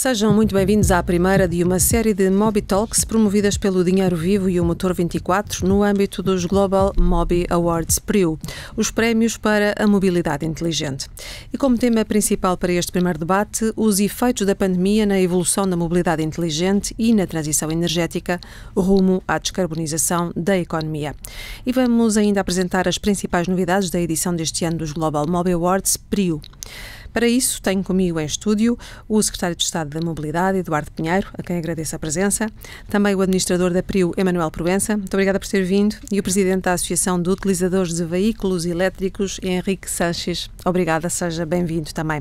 Sejam muito bem-vindos à primeira de uma série de Mobi Talks promovidas pelo Dinheiro Vivo e o Motor 24 no âmbito dos Global Mobi Awards PRIO, os prémios para a mobilidade inteligente. E como tema principal para este primeiro debate, os efeitos da pandemia na evolução da mobilidade inteligente e na transição energética rumo à descarbonização da economia. E vamos ainda apresentar as principais novidades da edição deste ano dos Global Mobi Awards PRIO. Para isso, tenho comigo em estúdio o Secretário de Estado da Mobilidade, Eduardo Pinheiro, a quem agradeço a presença, também o Administrador da PRIO, Emanuel Provença, muito obrigada por ter vindo, e o Presidente da Associação de Utilizadores de Veículos Elétricos, Henrique Sanches. Obrigada, seja bem-vindo também.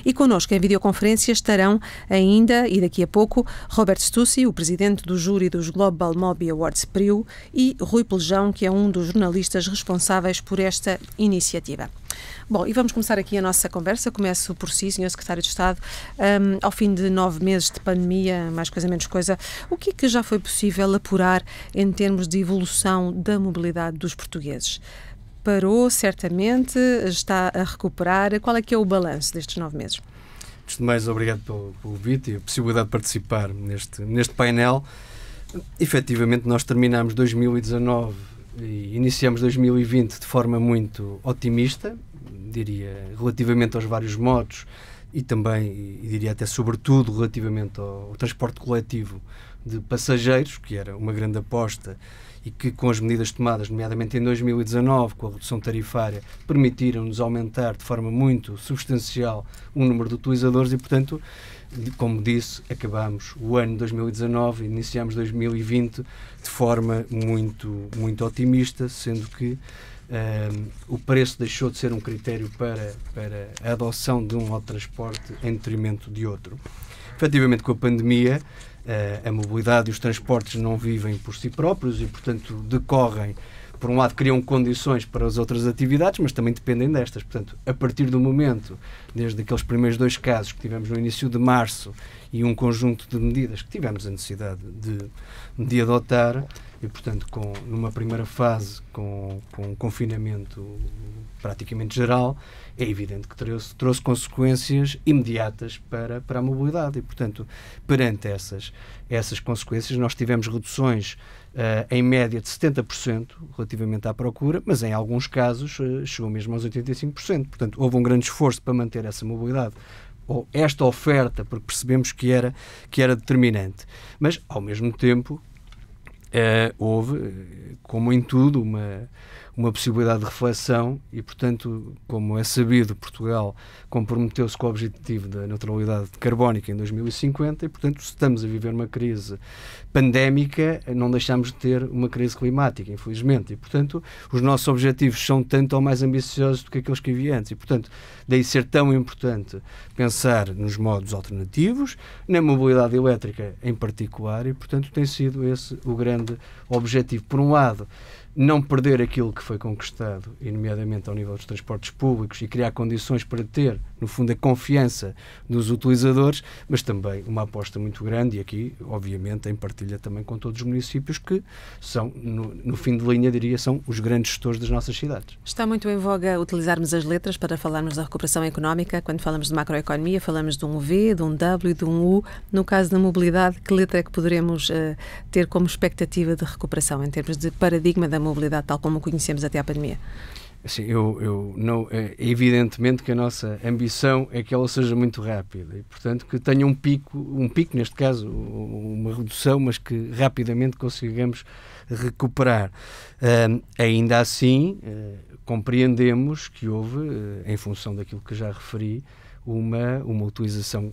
E connosco em videoconferência estarão ainda, e daqui a pouco, Roberto Stucci, o Presidente do Júri dos Global Mobi Awards PRIO, e Rui Pelejão, que é um dos jornalistas responsáveis por esta iniciativa. Bom, e vamos começar aqui a nossa conversa. Começo por si, Sr. Secretário de Estado. Ao fim de 9 meses de pandemia, mais coisa menos coisa, o que é que já foi possível apurar em termos de evolução da mobilidade dos portugueses? Parou, certamente, está a recuperar. Qual é que é o balanço destes 9 meses? Antes de mais, obrigado pelo convite e a possibilidade de participar neste painel. Efetivamente, nós terminámos 2019 e iniciamos 2020 de forma muito otimista, diria, relativamente aos vários modos e também, e diria até sobretudo, relativamente ao transporte coletivo de passageiros, que era uma grande aposta e que, com as medidas tomadas, nomeadamente em 2019, com a redução tarifária, permitiram-nos aumentar de forma muito substancial o número de utilizadores e, portanto, como disse, acabámos o ano de 2019 e iniciámos 2020 de forma muito otimista, sendo que o preço deixou de ser um critério para a adoção de um modo de transporte em detrimento de outro. Efetivamente, com a pandemia, a mobilidade e os transportes não vivem por si próprios e, portanto, decorrem, por um lado, criam condições para as outras atividades, mas também dependem destas. Portanto, a partir do momento, desde aqueles primeiros 2 casos que tivemos no início de março e um conjunto de medidas que tivemos a necessidade de adotar, e, portanto, numa primeira fase, com um confinamento praticamente geral, é evidente que trouxe consequências imediatas para a mobilidade. E, portanto, perante essas consequências, nós tivemos reduções em média de 70% relativamente à procura, mas em alguns casos chegou mesmo aos 85%. Portanto, houve um grande esforço para manter essa mobilidade, ou esta oferta, porque percebemos que era determinante. Mas, ao mesmo tempo, houve, como em tudo, uma possibilidade de reflexão e, portanto, como é sabido, Portugal comprometeu-se com o objetivo da neutralidade carbónica em 2050 e, portanto, se estamos a viver uma crise pandémica, não deixamos de ter uma crise climática, infelizmente, e, portanto, os nossos objetivos são tanto ou mais ambiciosos do que aqueles que havia antes e, portanto, daí ser tão importante pensar nos modos alternativos, na mobilidade elétrica em particular e, portanto, tem sido esse o grande objetivo. Por um lado, não perder aquilo que foi conquistado, e nomeadamente ao nível dos transportes públicos, e criar condições para ter, no fundo, a confiança dos utilizadores, mas também uma aposta muito grande, e aqui, obviamente, em partilha também com todos os municípios que são, no fim de linha, diria, são os grandes gestores das nossas cidades. Está muito em voga utilizarmos as letras para falarmos da recuperação económica. Quando falamos de macroeconomia, falamos de um V, de um W, de um U. No caso da mobilidade, que letra é que poderemos ter como expectativa de recuperação, em termos de paradigma da mobilidade, tal como conhecemos até à pandemia? Assim, evidentemente que a nossa ambição é que ela seja muito rápida e, portanto, que tenha um pico, neste caso, uma redução, mas que rapidamente consigamos recuperar. Ainda assim, compreendemos que houve, em função daquilo que já referi, uma utilização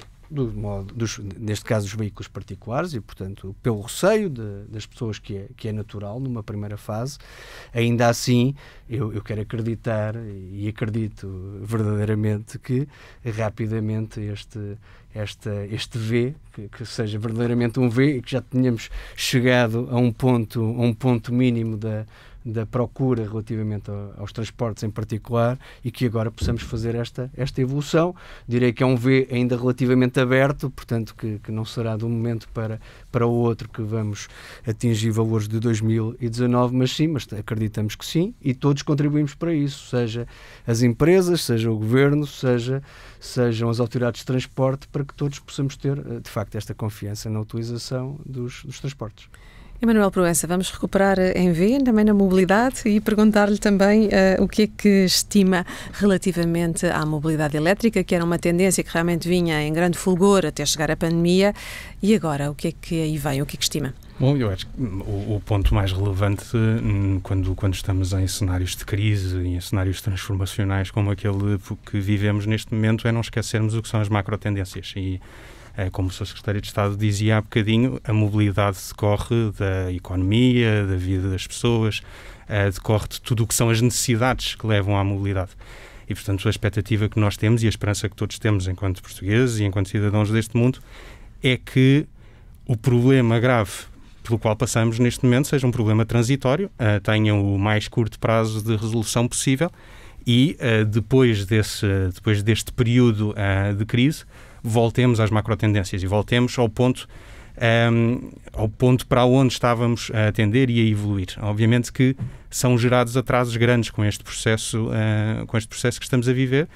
neste caso, os veículos particulares e, portanto, pelo receio das pessoas que é natural numa primeira fase. Ainda assim, eu quero acreditar e acredito verdadeiramente que rapidamente este V, que seja verdadeiramente um V e que já tenhamos chegado a um ponto mínimo da procura relativamente aos transportes em particular, e que agora possamos fazer esta evolução. Direi que é um V ainda relativamente aberto, portanto que não será de um momento para o outro que vamos atingir valores de 2019, mas acreditamos que sim, e todos contribuímos para isso, seja as empresas, seja o Governo, sejam as autoridades de transporte, para que todos possamos ter, de facto, esta confiança na utilização dos transportes. Emanuel Proença, vamos recuperar em V, também na mobilidade, e perguntar-lhe também o que é que estima relativamente à mobilidade elétrica, que era uma tendência que realmente vinha em grande fulgor até chegar à pandemia, e agora o que é que aí vem, o que é que estima? Bom, eu acho que o ponto mais relevante quando estamos em cenários de crise e em cenários transformacionais como aquele que vivemos neste momento é não esquecermos o que são as macrotendências. E, como o Sr. Secretário de Estado dizia há bocadinho, a mobilidade decorre da economia, da vida das pessoas, decorre de tudo o que são as necessidades que levam à mobilidade. E, portanto, a expectativa que nós temos e a esperança que todos temos enquanto portugueses e enquanto cidadãos deste mundo é que o problema grave pelo qual passamos neste momento seja um problema transitório, tenha o mais curto prazo de resolução possível e, depois deste período de crise, voltemos às macrotendências e voltemos ao ponto para onde estávamos a tender e a evoluir. Obviamente que são gerados atrasos grandes com este processo que estamos a viver,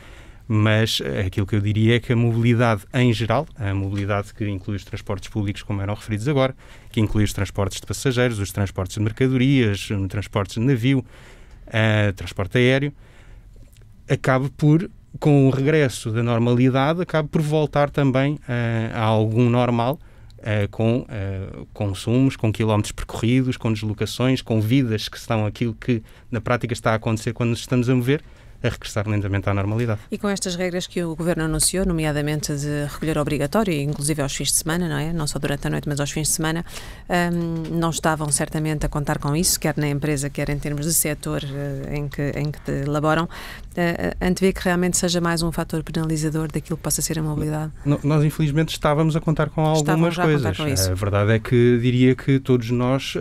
mas aquilo que eu diria é que a mobilidade em geral, a mobilidade que inclui os transportes públicos, como eram referidos agora, que inclui os transportes de passageiros, os transportes de mercadorias, transportes de navio, transporte aéreo, acabe por, com o regresso da normalidade, acabe por voltar também a algum normal, com consumos, com quilómetros percorridos, com deslocações, com vidas que são aquilo que na prática está a acontecer quando nos estamos a mover, a regressar lentamente à normalidade. E com estas regras que o Governo anunciou, nomeadamente de recolher obrigatório, inclusive aos fins de semana, não é? Não só durante a noite, mas aos fins de semana, não estavam certamente a contar com isso, quer na empresa, quer em termos de setor em que laboram. Antevê que realmente seja mais um fator penalizador daquilo que possa ser a mobilidade? Nós, infelizmente, estávamos a contar com algumas coisas. A verdade é que diria que todos nós,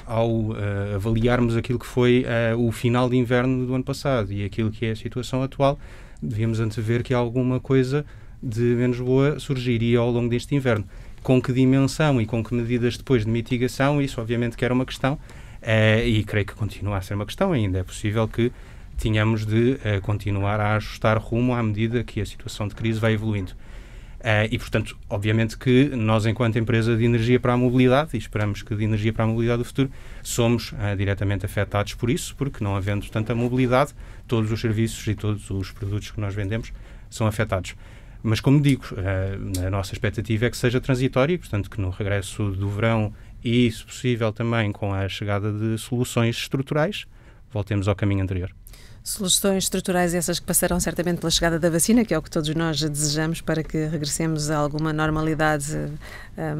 ao avaliarmos aquilo que foi o final de inverno do ano passado e aquilo que é a situação atual, devíamos antever que alguma coisa de menos boa surgiria ao longo deste inverno. Com que dimensão e com que medidas depois de mitigação, isso obviamente que era uma questão, e creio que continua a ser uma questão ainda. É possível que tenhamos de continuar a ajustar rumo à medida que a situação de crise vai evoluindo. E, portanto, obviamente que nós, enquanto empresa de energia para a mobilidade, e esperamos que de energia para a mobilidade do futuro, somos diretamente afetados por isso, porque não havendo tanta mobilidade, todos os serviços e todos os produtos que nós vendemos são afetados. Mas, como digo, a nossa expectativa é que seja transitório e, portanto, que no regresso do verão e, se possível, também com a chegada de soluções estruturais, voltemos ao caminho anterior. Soluções estruturais essas que passarão certamente pela chegada da vacina, que é o que todos nós desejamos para que regressemos a alguma normalidade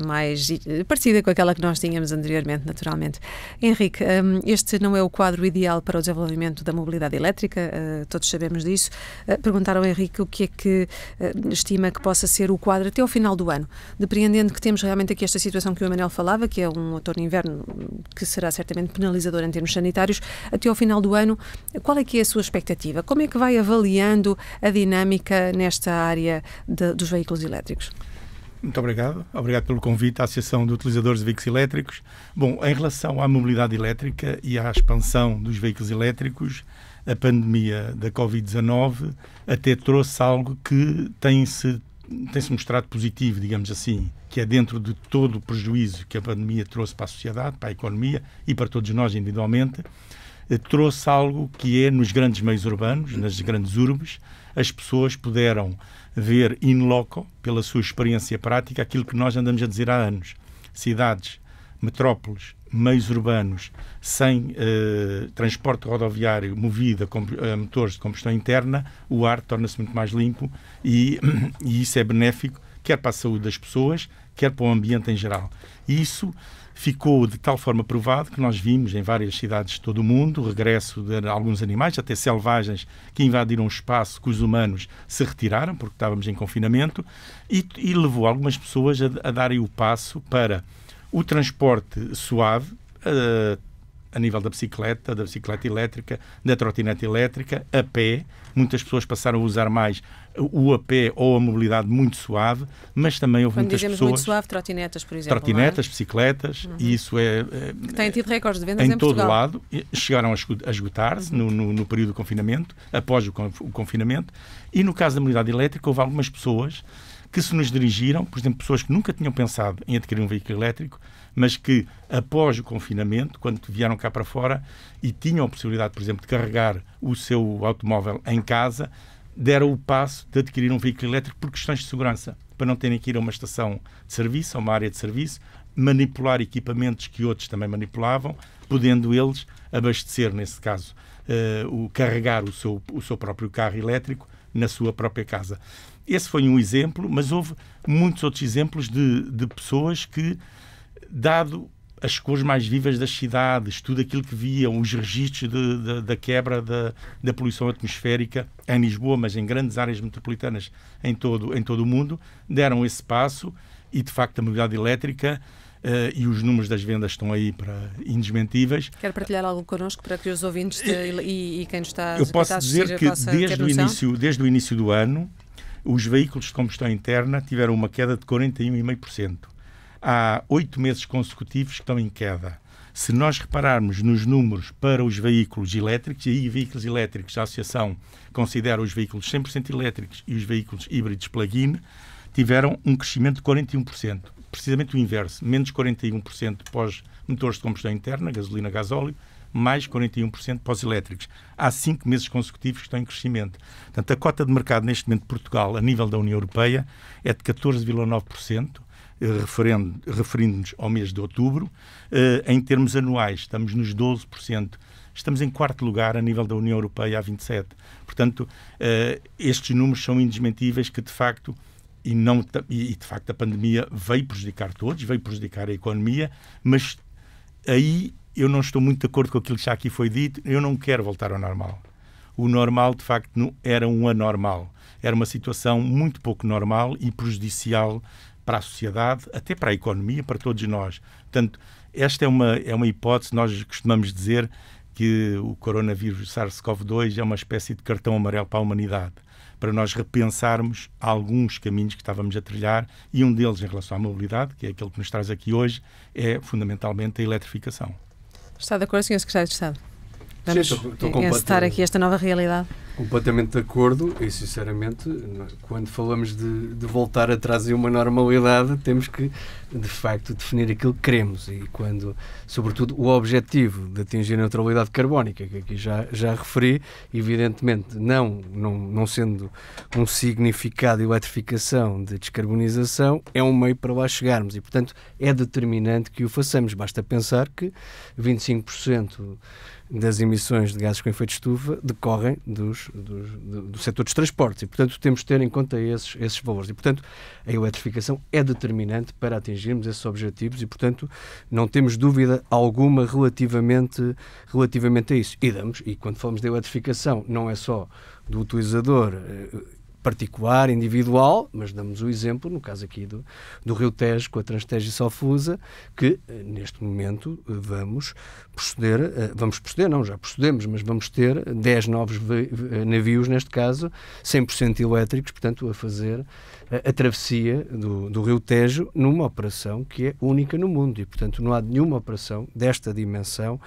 mais parecida com aquela que nós tínhamos anteriormente, naturalmente. Henrique, este não é o quadro ideal para o desenvolvimento da mobilidade elétrica, todos sabemos disso. Perguntaram ao Henrique o que é que estima que possa ser o quadro até ao final do ano, depreendendo que temos realmente aqui esta situação que o Emanuel falava, que é um outono e inverno que será certamente penalizador em termos sanitários. Até ao final do ano, qual é que é a sua expectativa? Como é que vai avaliando a dinâmica nesta área dos veículos elétricos? Muito obrigado. Obrigado pelo convite à Associação de Utilizadores de Veículos Elétricos. Bom, em relação à mobilidade elétrica e à expansão dos veículos elétricos, a pandemia da Covid-19 até trouxe algo que tem-se mostrado positivo, digamos assim, que é dentro de todo o prejuízo que a pandemia trouxe para a sociedade, para a economia e para todos nós individualmente, trouxe algo que é nos grandes meios urbanos, nas grandes urbes, as pessoas puderam ver in loco, pela sua experiência prática, aquilo que nós andamos a dizer há anos. Cidades, metrópoles, meios urbanos, sem transporte rodoviário movido a motores de combustão interna, o ar torna-se muito mais limpo e isso é benéfico, quer para a saúde das pessoas, quer para o ambiente em geral. E isso ficou de tal forma provado que nós vimos em várias cidades de todo o mundo o regresso de alguns animais, até selvagens, que invadiram o espaço que os humanos se retiraram, porque estávamos em confinamento, e levou algumas pessoas a darem o passo para o transporte suave, a nível da bicicleta elétrica, da trotinete elétrica, a pé. Muitas pessoas passaram a usar mais o a pé ou a mobilidade muito suave, mas também houve muitas pessoas... Quando dizemos muito suave, trotinetas, por exemplo. Trotinetas, bicicletas, e isso que têm tido recordes de vendas em todo Portugal. lado. Chegaram a esgotar-se no período do confinamento, após o confinamento, e no caso da mobilidade elétrica houve algumas pessoas que se nos dirigiram, por exemplo, pessoas que nunca tinham pensado em adquirir um veículo elétrico, mas que após o confinamento, quando vieram cá para fora e tinham a possibilidade, por exemplo, de carregar o seu automóvel em casa, deram o passo de adquirir um veículo elétrico por questões de segurança, para não terem que ir a uma estação de serviço, a uma área de serviço, manipular equipamentos que outros também manipulavam, podendo eles abastecer, nesse caso, carregar o seu próprio carro elétrico na sua própria casa. Esse foi um exemplo, mas houve muitos outros exemplos de pessoas que, dado as cores mais vivas das cidades, tudo aquilo que viam, os registros da quebra da poluição atmosférica em Lisboa, mas em grandes áreas metropolitanas em todo o mundo, deram esse passo e, de facto, a mobilidade elétrica e os números das vendas estão aí indesmentíveis. Quer partilhar algo connosco para que os ouvintes e quem nos está a Eu posso dizer que desde o início do ano, os veículos de combustão interna tiveram uma queda de 41,5%. Há 8 meses consecutivos que estão em queda. Se nós repararmos nos números para os veículos elétricos, e aí veículos elétricos, a Associação considera os veículos 100% elétricos e os veículos híbridos plug-in, tiveram um crescimento de 41%. Precisamente o inverso, menos 41% pós motores de combustão interna, gasolina, gasóleo, mais 41% para os elétricos. Há 5 meses consecutivos que estão em crescimento. Portanto, a cota de mercado neste momento de Portugal, a nível da União Europeia, é de 14,9%, referindo-nos ao mês de outubro. Em termos anuais, estamos nos 12%. Estamos em quarto lugar a nível da União Europeia, a 27%. Portanto, estes números são indesmentíveis que, de facto, de facto a pandemia veio prejudicar todos, veio prejudicar a economia, mas aí eu não estou muito de acordo com aquilo que já aqui foi dito. Eu não quero voltar ao normal. O normal, de facto, não era um anormal. Era uma situação muito pouco normal e prejudicial para a sociedade, até para a economia, para todos nós. Portanto, esta é uma hipótese. Nós costumamos dizer que o coronavírus SARS-CoV-2 é uma espécie de cartão amarelo para a humanidade, para nós repensarmos alguns caminhos que estávamos a trilhar, e um deles, em relação à mobilidade, que é aquele que nos traz aqui hoje, é fundamentalmente a eletrificação. Está de acordo, Sr. Secretário de Estado? Vamos encetar aqui esta nova realidade. Completamente de acordo e, sinceramente, quando falamos de voltar atrás em uma normalidade, temos que, de facto, definir aquilo que queremos e quando, sobretudo, o objetivo de atingir a neutralidade carbónica, que aqui já referi, evidentemente, não sendo um significado de eletrificação, de descarbonização, é um meio para lá chegarmos e, portanto, é determinante que o façamos. Basta pensar que 25% das emissões de gases com efeito de estufa decorrem do setor dos transportes e, portanto, temos de ter em conta esses valores. E, portanto, a eletrificação é determinante para atingirmos esses objetivos e, portanto, não temos dúvida alguma relativamente a isso. E quando falamos de eletrificação, não é só do utilizador particular, individual, mas damos o exemplo, no caso aqui do Rio Tejo, com a Transtejo e Sofusa, que neste momento vamos ter 10 novos navios, neste caso, 100% elétricos, portanto, a fazer a travessia do Rio Tejo numa operação que é única no mundo e, portanto, não há nenhuma operação desta dimensão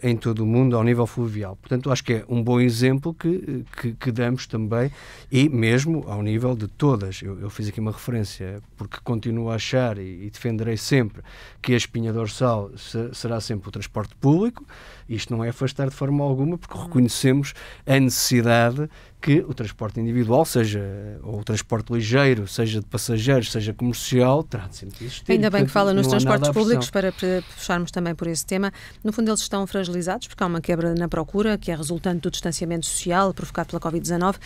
em todo o mundo ao nível fluvial. Portanto, acho que é um bom exemplo que damos também e mesmo ao nível de todas. Eu fiz aqui uma referência porque continuo a achar e defenderei sempre que a espinha dorsal será sempre o transporte público. Isto não é afastar de forma alguma, porque reconhecemos a necessidade que o transporte individual, seja ou o transporte ligeiro, seja de passageiros, seja comercial, terá de sempre existir. Ainda bem que fala nos transportes públicos, para puxarmos também por esse tema. No fundo, eles estão fragilizados, porque há uma quebra na procura, que é resultante do distanciamento social provocado pela Covid-19.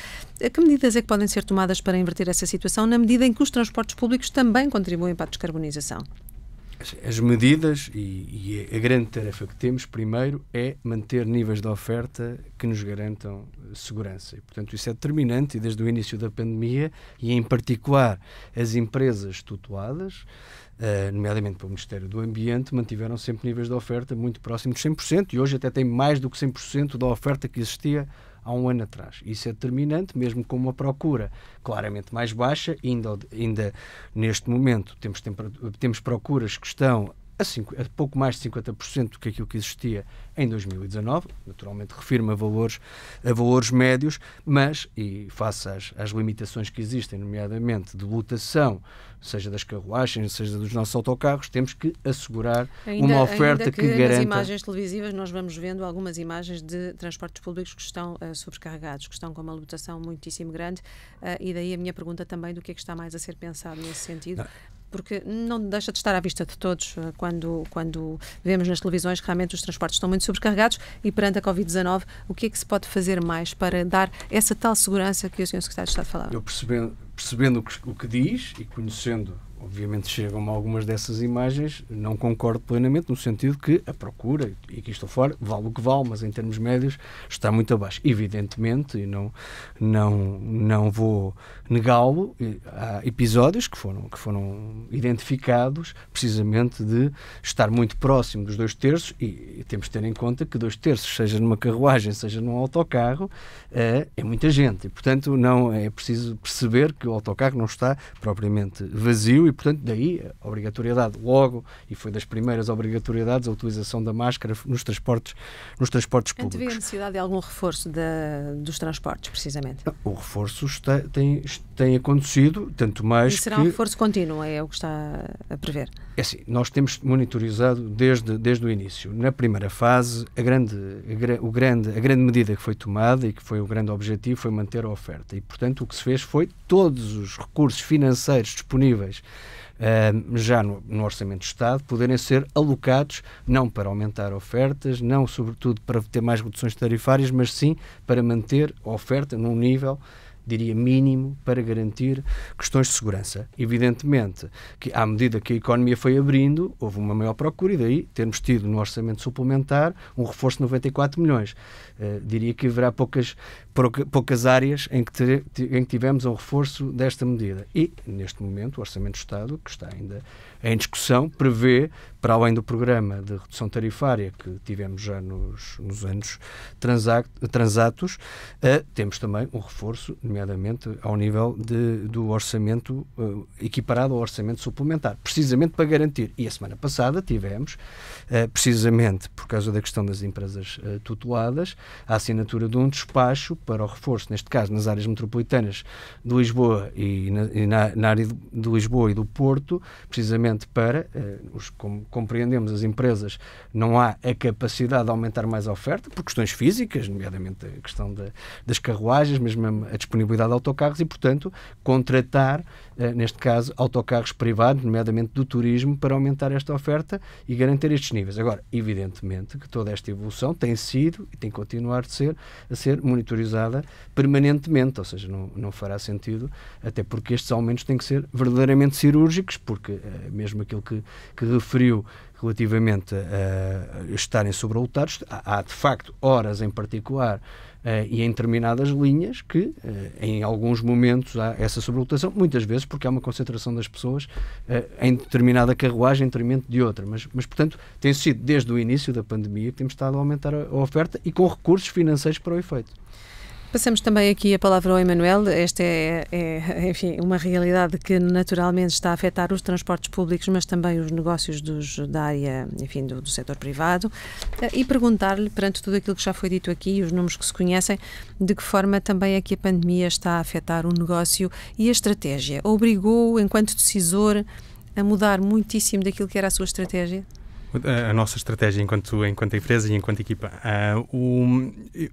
Que medidas é que podem ser tomadas para inverter essa situação, na medida em que os transportes públicos também contribuem para a descarbonização? As medidas e a grande tarefa que temos, primeiro, é manter níveis de oferta que nos garantam segurança. E, portanto, isso é determinante e desde o início da pandemia, e em particular as empresas tuteladas, nomeadamente pelo Ministério do Ambiente, mantiveram sempre níveis de oferta muito próximos de 100% e hoje até tem mais do que 100% da oferta que existia há um ano atrás. Isso é determinante, mesmo com uma procura claramente mais baixa, ainda neste momento temos procuras que estão a pouco mais de 50% do que aquilo que existia em 2019, naturalmente refirma a valores médios, mas, e face às limitações que existem, nomeadamente de lotação, seja das carruagens, seja dos nossos autocarros, temos que assegurar uma oferta que garanta... Nas imagens televisivas nós vamos vendo algumas imagens de transportes públicos que estão sobrecarregados, que estão com uma lotação muitíssimo grande, e daí a minha pergunta também do que é que está mais a ser pensado nesse sentido. Porque não deixa de estar à vista de todos quando vemos nas televisões que realmente os transportes estão muito sobrecarregados e perante a Covid-19, o que é que se pode fazer mais para dar essa tal segurança que o Sr. Secretário de Estado falava? Eu percebendo o que diz e conhecendo, obviamente chegam-me algumas dessas imagens, não concordo plenamente no sentido que a procura, e aqui estou fora, vale o que vale, mas em termos médios está muito abaixo. Evidentemente, e não vou negá-lo, há episódios que foram identificados precisamente de estar muito próximo dos 2/3 e temos de ter em conta que 2/3, seja numa carruagem, seja num autocarro, é muita gente e, portanto, não é preciso perceber que o autocarro não está propriamente vazio e, portanto, daí a obrigatoriedade logo, e foi das primeiras obrigatoriedades, a utilização da máscara nos transportes públicos. Antevê a necessidade de algum reforço dos transportes, precisamente? O reforço tem acontecido, tanto mais que... E será um reforço contínuo, é o que está a prever? É assim, nós temos monitorizado desde o início. Na primeira fase, a grande medida que foi tomada e que foi o grande objetivo foi manter a oferta. E, portanto, o que se fez foi todos os recursos financeiros disponíveis já no Orçamento do Estado poderem ser alocados não para aumentar ofertas, não sobretudo para ter mais reduções tarifárias, mas sim para manter a oferta num nível, diria, mínimo para garantir questões de segurança. Evidentemente que, à medida que a economia foi abrindo, houve uma maior procura e daí termos tido no orçamento suplementar um reforço de 94 milhões. Diria que haverá poucas áreas em que tivemos um reforço desta medida. E, neste momento, o Orçamento do Estado, que está ainda em discussão, prevê, para além do programa de redução tarifária que tivemos já nos anos transatos, temos também um reforço, nomeadamente ao nível do orçamento equiparado ao orçamento suplementar, precisamente para garantir. E a semana passada tivemos, precisamente por causa da questão das empresas tuteladas, a assinatura de um despacho para o reforço, neste caso nas áreas metropolitanas de Lisboa e na área de Lisboa e do Porto, precisamente para, como compreendemos, as empresas não há a capacidade de aumentar mais a oferta, por questões físicas, nomeadamente a questão das carruagens, mesmo a disponibilidade de autocarros e, portanto, contratar, neste caso, autocarros privados, nomeadamente do turismo, para aumentar esta oferta e garantir estes níveis. Agora, evidentemente que toda esta evolução tem sido e tem que continuar a ser monitorizada permanentemente, ou seja, não fará sentido, até porque estes aumentos têm que ser verdadeiramente cirúrgicos, porque mesmo aquilo que referiu relativamente a estarem sobrelotados, há de facto horas em particular e em determinadas linhas que em alguns momentos há essa sobrelotação, muitas vezes porque há uma concentração das pessoas em determinada carruagem em detrimento de outra, mas portanto tem sido desde o início da pandemia que temos estado a aumentar a oferta e com recursos financeiros para o efeito. Passamos também aqui a palavra ao Emanuel. Esta enfim, uma realidade que naturalmente está a afetar os transportes públicos, mas também os negócios da área, enfim, do setor privado, e perguntar-lhe, perante tudo aquilo que já foi dito aqui e os números que se conhecem, de que forma também é que a pandemia está a afetar o negócio e a estratégia. Obrigou, enquanto decisor, a mudar muitíssimo daquilo que era a sua estratégia? A nossa estratégia enquanto empresa e enquanto equipa.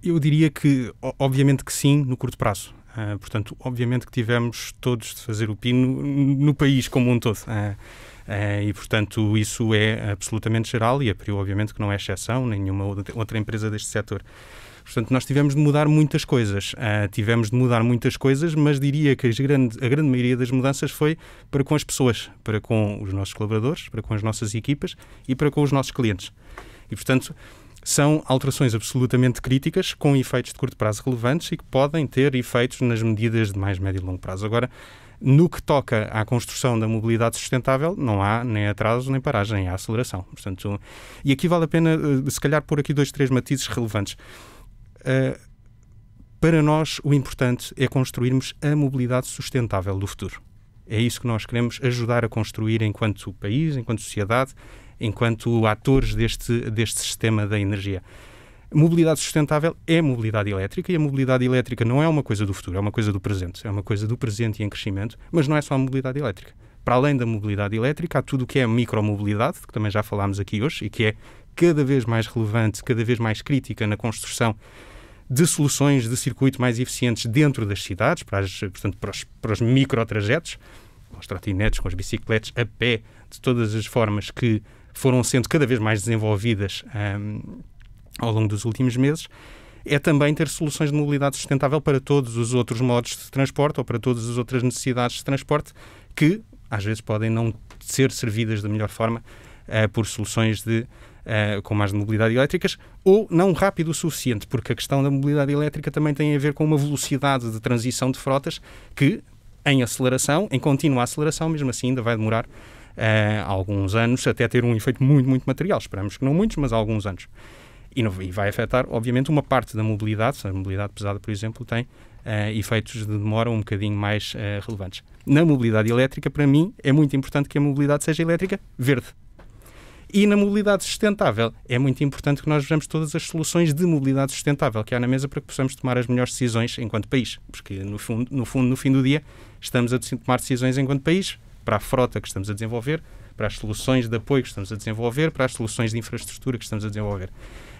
Eu diria que, obviamente que sim, no curto prazo. Portanto, obviamente que tivemos todos de fazer o pino no país como um todo. E, portanto, isso é absolutamente geral e a Prio, obviamente, que não é exceção, nenhuma outra empresa deste setor. Portanto, nós tivemos de mudar muitas coisas. Mas diria que a grande maioria das mudanças foi para com as pessoas, para com os nossos colaboradores, para com as nossas equipas e para com os nossos clientes. E, portanto, são alterações absolutamente críticas, com efeitos de curto prazo relevantes e que podem ter efeitos nas medidas de mais médio e longo prazo. Agora, no que toca à construção da mobilidade sustentável, não há nem atraso nem paragem, há aceleração. Portanto, e aqui vale a pena, se calhar, pôr aqui 2, 3 matizes relevantes. Para nós, o importante é construirmos a mobilidade sustentável do futuro. É isso que nós queremos ajudar a construir enquanto país, enquanto sociedade, enquanto atores deste sistema da energia. Mobilidade sustentável é mobilidade elétrica, e a mobilidade elétrica não é uma coisa do futuro, é uma coisa do presente. É uma coisa do presente e em crescimento, mas não é só a mobilidade elétrica. Para além da mobilidade elétrica, há tudo o que é micromobilidade, que também já falámos aqui hoje, e que é cada vez mais relevante, cada vez mais crítica na construção de soluções de circuito mais eficientes dentro das cidades, portanto, para os microtrajetos, com as trotinetes, com as bicicletas, a pé, de todas as formas que foram sendo cada vez mais desenvolvidas ao longo dos últimos meses. É também ter soluções de mobilidade sustentável para todos os outros modos de transporte ou para todas as outras necessidades de transporte que, às vezes, podem não ser servidas da melhor forma por soluções como as de mobilidade elétricas, ou não rápido o suficiente, porque a questão da mobilidade elétrica também tem a ver com uma velocidade de transição de frotas que, em aceleração, em contínua aceleração, mesmo assim ainda vai demorar alguns anos até ter um efeito muito, muito material. Esperamos que não muitos, mas alguns anos. E vai afetar, obviamente, uma parte da mobilidade. A mobilidade pesada, por exemplo, tem efeitos de demora um bocadinho mais relevantes. Na mobilidade elétrica, para mim, é muito importante que a mobilidade seja elétrica verde. E na mobilidade sustentável, é muito importante que nós vejamos todas as soluções de mobilidade sustentável que há na mesa para que possamos tomar as melhores decisões enquanto país. Porque, no fim do dia, estamos a tomar decisões enquanto país para a frota que estamos a desenvolver, para as soluções de apoio que estamos a desenvolver, para as soluções de infraestrutura que estamos a desenvolver.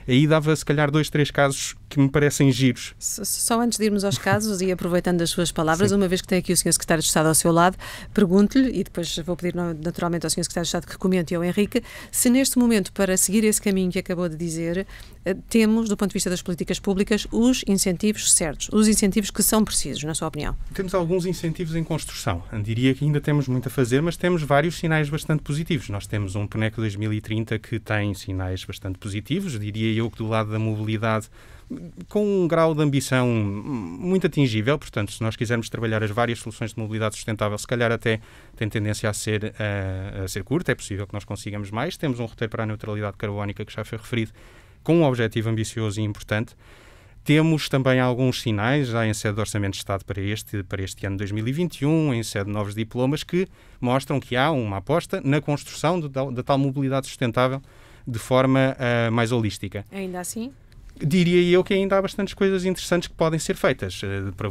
Aí dava, se calhar, 2, 3 casos que me parecem giros. Só antes de irmos aos casos e aproveitando as suas palavras, Sim. Uma vez que tem aqui o Sr. Secretário de Estado ao seu lado, pergunto-lhe, e depois vou pedir naturalmente ao Sr. Secretário de Estado que comente, ao Henrique, se neste momento, para seguir esse caminho que acabou de dizer, temos, do ponto de vista das políticas públicas, os incentivos certos, os incentivos que são precisos, na sua opinião. Temos alguns incentivos em construção. Eu diria que ainda temos muito a fazer, mas temos vários sinais bastante positivos. Nós temos um PNEC 2030 que tem sinais bastante positivos, diria eu que do lado da mobilidade, com um grau de ambição muito atingível. Portanto, se nós quisermos trabalhar as várias soluções de mobilidade sustentável, se calhar até tem tendência a ser curta, é possível que nós consigamos mais. Temos um roteiro para a neutralidade carbónica que já foi referido, com um objetivo ambicioso e importante. Temos também alguns sinais, já em sede de Orçamento de Estado para este ano 2021, em sede de novos diplomas, que mostram que há uma aposta na construção da tal mobilidade sustentável de forma mais holística. Ainda assim? Diria eu que ainda há bastantes coisas interessantes que podem ser feitas. Para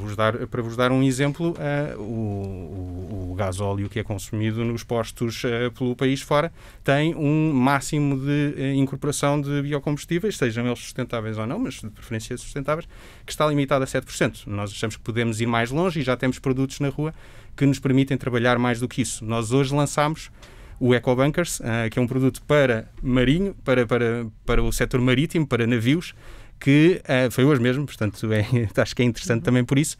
vos dar um exemplo, o gasóleo que é consumido nos postos pelo país fora tem um máximo de incorporação de biocombustíveis, sejam eles sustentáveis ou não, mas de preferência sustentáveis, que está limitado a 7%. Nós achamos que podemos ir mais longe e já temos produtos na rua que nos permitem trabalhar mais do que isso. Nós hoje lançámos o EcoBunkers, que é um produto para marinho, para o setor marítimo, para navios, que foi hoje mesmo, portanto acho que é interessante também por isso,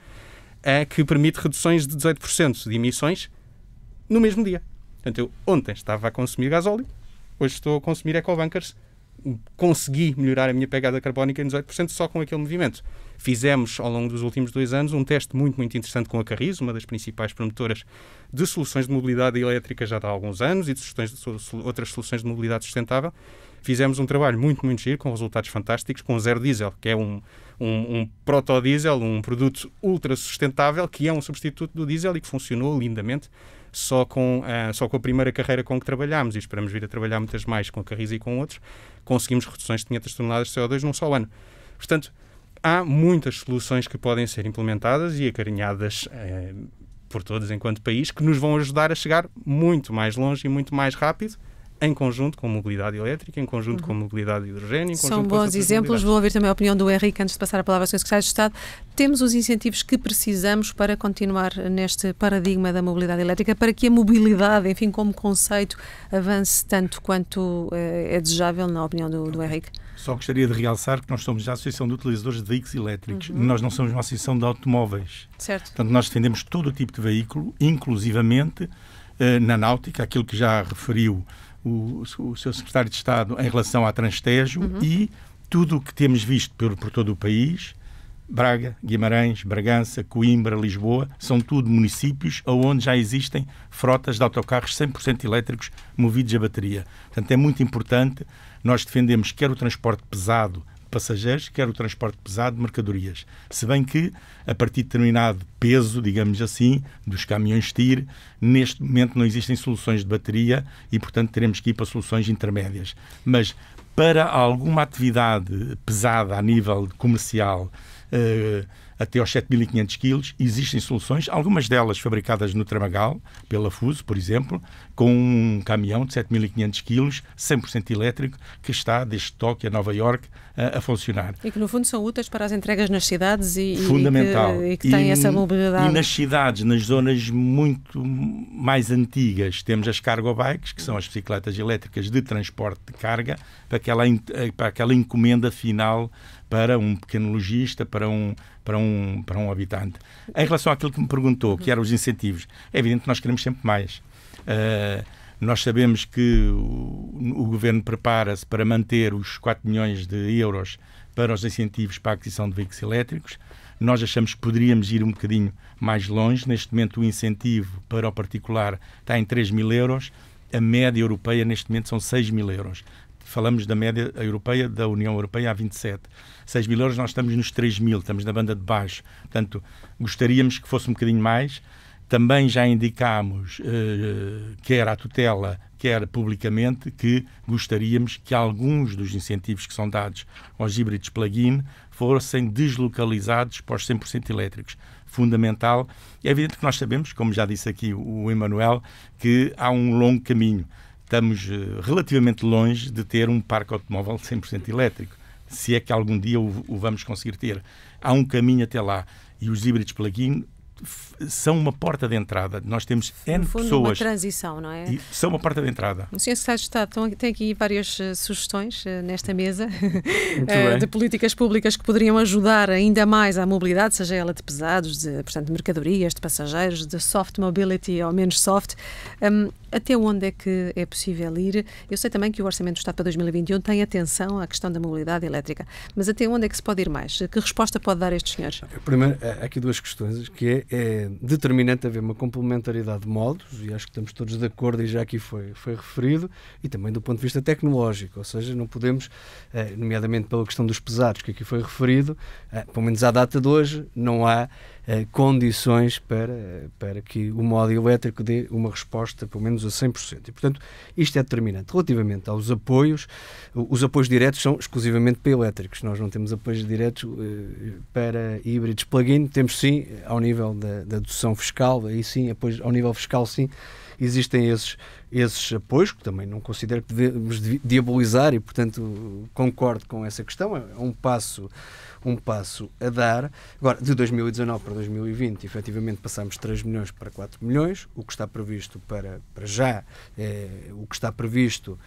que permite reduções de 18% de emissões no mesmo dia. Portanto, eu ontem estava a consumir gasóleo, hoje estou a consumir EcoBunkers, consegui melhorar a minha pegada carbónica em 18% só com aquele movimento. Fizemos, ao longo dos últimos 2 anos, um teste muito, muito interessante com a Carris, uma das principais promotoras de soluções de mobilidade elétrica já há alguns anos e de outras soluções de mobilidade sustentável. Fizemos um trabalho muito, muito giro, com resultados fantásticos, com o zero diesel, que é um protodiesel, um produto ultra sustentável, que é um substituto do diesel e que funcionou lindamente só com a primeira carreira com que trabalhámos, e esperamos vir a trabalhar muitas mais com a Carris e com outros. Conseguimos reduções de 500 toneladas de CO2 num só ano. Portanto, há muitas soluções que podem ser implementadas e acarinhadas por todos enquanto país, que nos vão ajudar a chegar muito mais longe e muito mais rápido, em conjunto com mobilidade elétrica, em conjunto com mobilidade de hidrogênio. Em São bons exemplos. Vou ouvir também a opinião do Henrique antes de passar a palavra ao Sr. Secretário de Estado. Temos os incentivos que precisamos para continuar neste paradigma da mobilidade elétrica, para que a mobilidade, enfim, como conceito, avance tanto quanto é desejável, na opinião do Henrique? Só gostaria de realçar que nós somos a Associação de Utilizadores de Veículos Elétricos. Nós não somos uma associação de automóveis. Certo. Portanto, nós defendemos todo o tipo de veículo, inclusivamente na náutica, aquilo que já referiu o Sr. Secretário de Estado em relação à Transtejo e tudo o que temos visto por todo o país. Braga, Guimarães, Bragança, Coimbra, Lisboa, são tudo municípios onde já existem frotas de autocarros 100% elétricos movidos a bateria. Portanto, é muito importante. Nós defendemos quer o transporte pesado de passageiros, quer o transporte pesado de mercadorias. Se bem que, a partir de determinado peso, digamos assim, dos caminhões TIR, neste momento não existem soluções de bateria e, portanto, teremos que ir para soluções intermédias. Mas, para alguma atividade pesada a nível comercial, até aos 7.500 kg, existem soluções, algumas delas fabricadas no Tramagal, pela Fuso, por exemplo, com um caminhão de 7.500 kg, 100% elétrico, que está desde Tóquio a Nova Iorque a funcionar. E que, no fundo, são úteis para as entregas nas cidades fundamental. E que têm essa mobilidade. E nas cidades, nas zonas muito mais antigas, temos as cargo bikes, que são as bicicletas elétricas de transporte de carga, para aquela encomenda final para um pequeno lojista, para um habitante. Em relação àquilo que me perguntou, que eram os incentivos, é evidente que nós queremos sempre mais. Nós sabemos que o Governo prepara-se para manter os 4 milhões de euros para os incentivos para a aquisição de veículos elétricos. Nós achamos que poderíamos ir um bocadinho mais longe. Neste momento, o incentivo para o particular está em 3 mil euros. A média europeia, neste momento, são 6 mil euros. Falamos da média europeia, da União Europeia, há 27. 6 mil euros, nós estamos nos 3 mil, estamos na banda de baixo. Portanto, gostaríamos que fosse um bocadinho mais. Também já indicámos, quer à tutela, quer publicamente, que gostaríamos que alguns dos incentivos que são dados aos híbridos plug-in fossem deslocalizados para os 100% elétricos. Fundamental. É evidente que nós sabemos, como já disse aqui o Emanuel, que há um longo caminho. Estamos relativamente longe de ter um parque automóvel 100% elétrico, se é que algum dia o vamos conseguir ter. Há um caminho até lá. E os híbridos plug-in são uma porta de entrada. Nós temos N pessoas... uma transição, não é? São uma porta de entrada. O Sr. Secretário de Estado tem aqui várias sugestões nesta mesa de políticas públicas que poderiam ajudar ainda mais à mobilidade, seja ela de pesados, portanto, de mercadorias, de passageiros, de soft mobility ou menos soft. Até onde é que é possível ir? Eu sei também que o Orçamento do Estado para 2021 tem atenção à questão da mobilidade elétrica, mas até onde é que se pode ir mais? Que resposta pode dar a estes senhores? Primeiro, há aqui duas questões, que é determinante haver uma complementaridade de modos, e acho que estamos todos de acordo, e já aqui foi referido, e também do ponto de vista tecnológico, ou seja, não podemos, nomeadamente pela questão dos pesados, que aqui foi referido, pelo menos à data de hoje, não há condições para que o modo elétrico dê uma resposta, pelo menos a 100%. E, portanto, isto é determinante. Relativamente aos apoios, os apoios diretos são exclusivamente para elétricos. Nós não temos apoios diretos para híbridos plug-in. Temos, sim, ao nível da dedução fiscal, aí sim, apoios ao nível fiscal, sim, existem esses apoios, que também não considero que devemos diabolizar e, portanto, concordo com essa questão. É um passo a dar. Agora, de 2019 para 2020, efetivamente passámos de 3 milhões para 4 milhões, o que está previsto para já, o que está previsto,